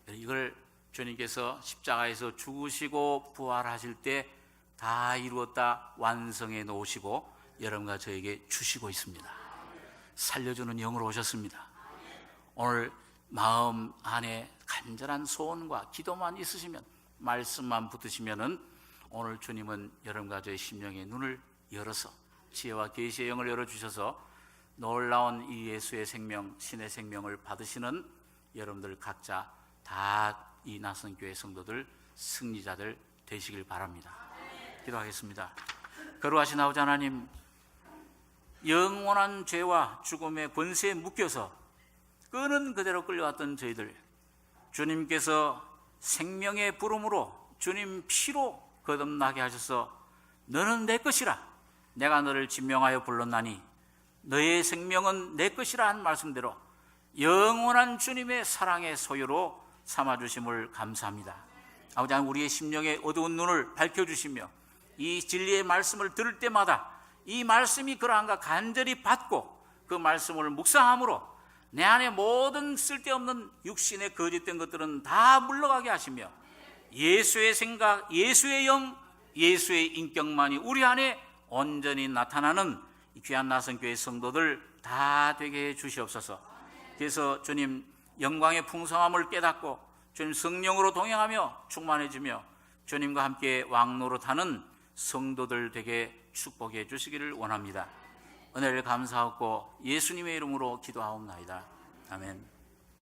이걸 주님께서 십자가에서 죽으시고 부활하실 때 다 이루었다 완성해 놓으시고 여러분과 저에게 주시고 있습니다. 살려주는 영으로 오셨습니다. 오늘 마음 안에 간절한 소원과 기도만 있으시면, 말씀만 붙으시면은 오늘 주님은 여러분과 저의 심령의 눈을 열어서 지혜와 계시의 영을 열어주셔서 놀라운 이 예수의 생명, 신의 생명을 받으시는 여러분들 각자 다 이 낯선교회 성도들, 승리자들 되시길 바랍니다. 기도하겠습니다. 거룩하신 아버지 하나님, 영원한 죄와 죽음의 권세에 묶여서 끄는 그대로 끌려왔던 저희들, 주님께서 생명의 부름으로 주님 피로 거듭나게 하셔서 너는 내 것이라, 내가 너를 진명하여 불렀나니 너의 생명은 내 것이라 한 말씀대로 영원한 주님의 사랑의 소유로 삼아주심을 감사합니다. 아버지 하나님, 우리의 심령의 어두운 눈을 밝혀주시며 이 진리의 말씀을 들을 때마다 이 말씀이 그러한가 간절히 받고 그 말씀을 묵상함으로 내 안에 모든 쓸데없는 육신의 거짓된 것들은 다 물러가게 하시며 예수의 생각, 예수의 영, 예수의 인격만이 우리 안에 온전히 나타나는 귀한 낯선교회 성도들 다 되게 해 주시옵소서. 그래서 주님 영광의 풍성함을 깨닫고 주님 성령으로 동행하며 충만해지며 주님과 함께 왕노릇하는 성도들 되게 축복해 주시기를 원합니다. 은혜를 감사하고 예수님의 이름으로 기도하옵나이다. 아멘.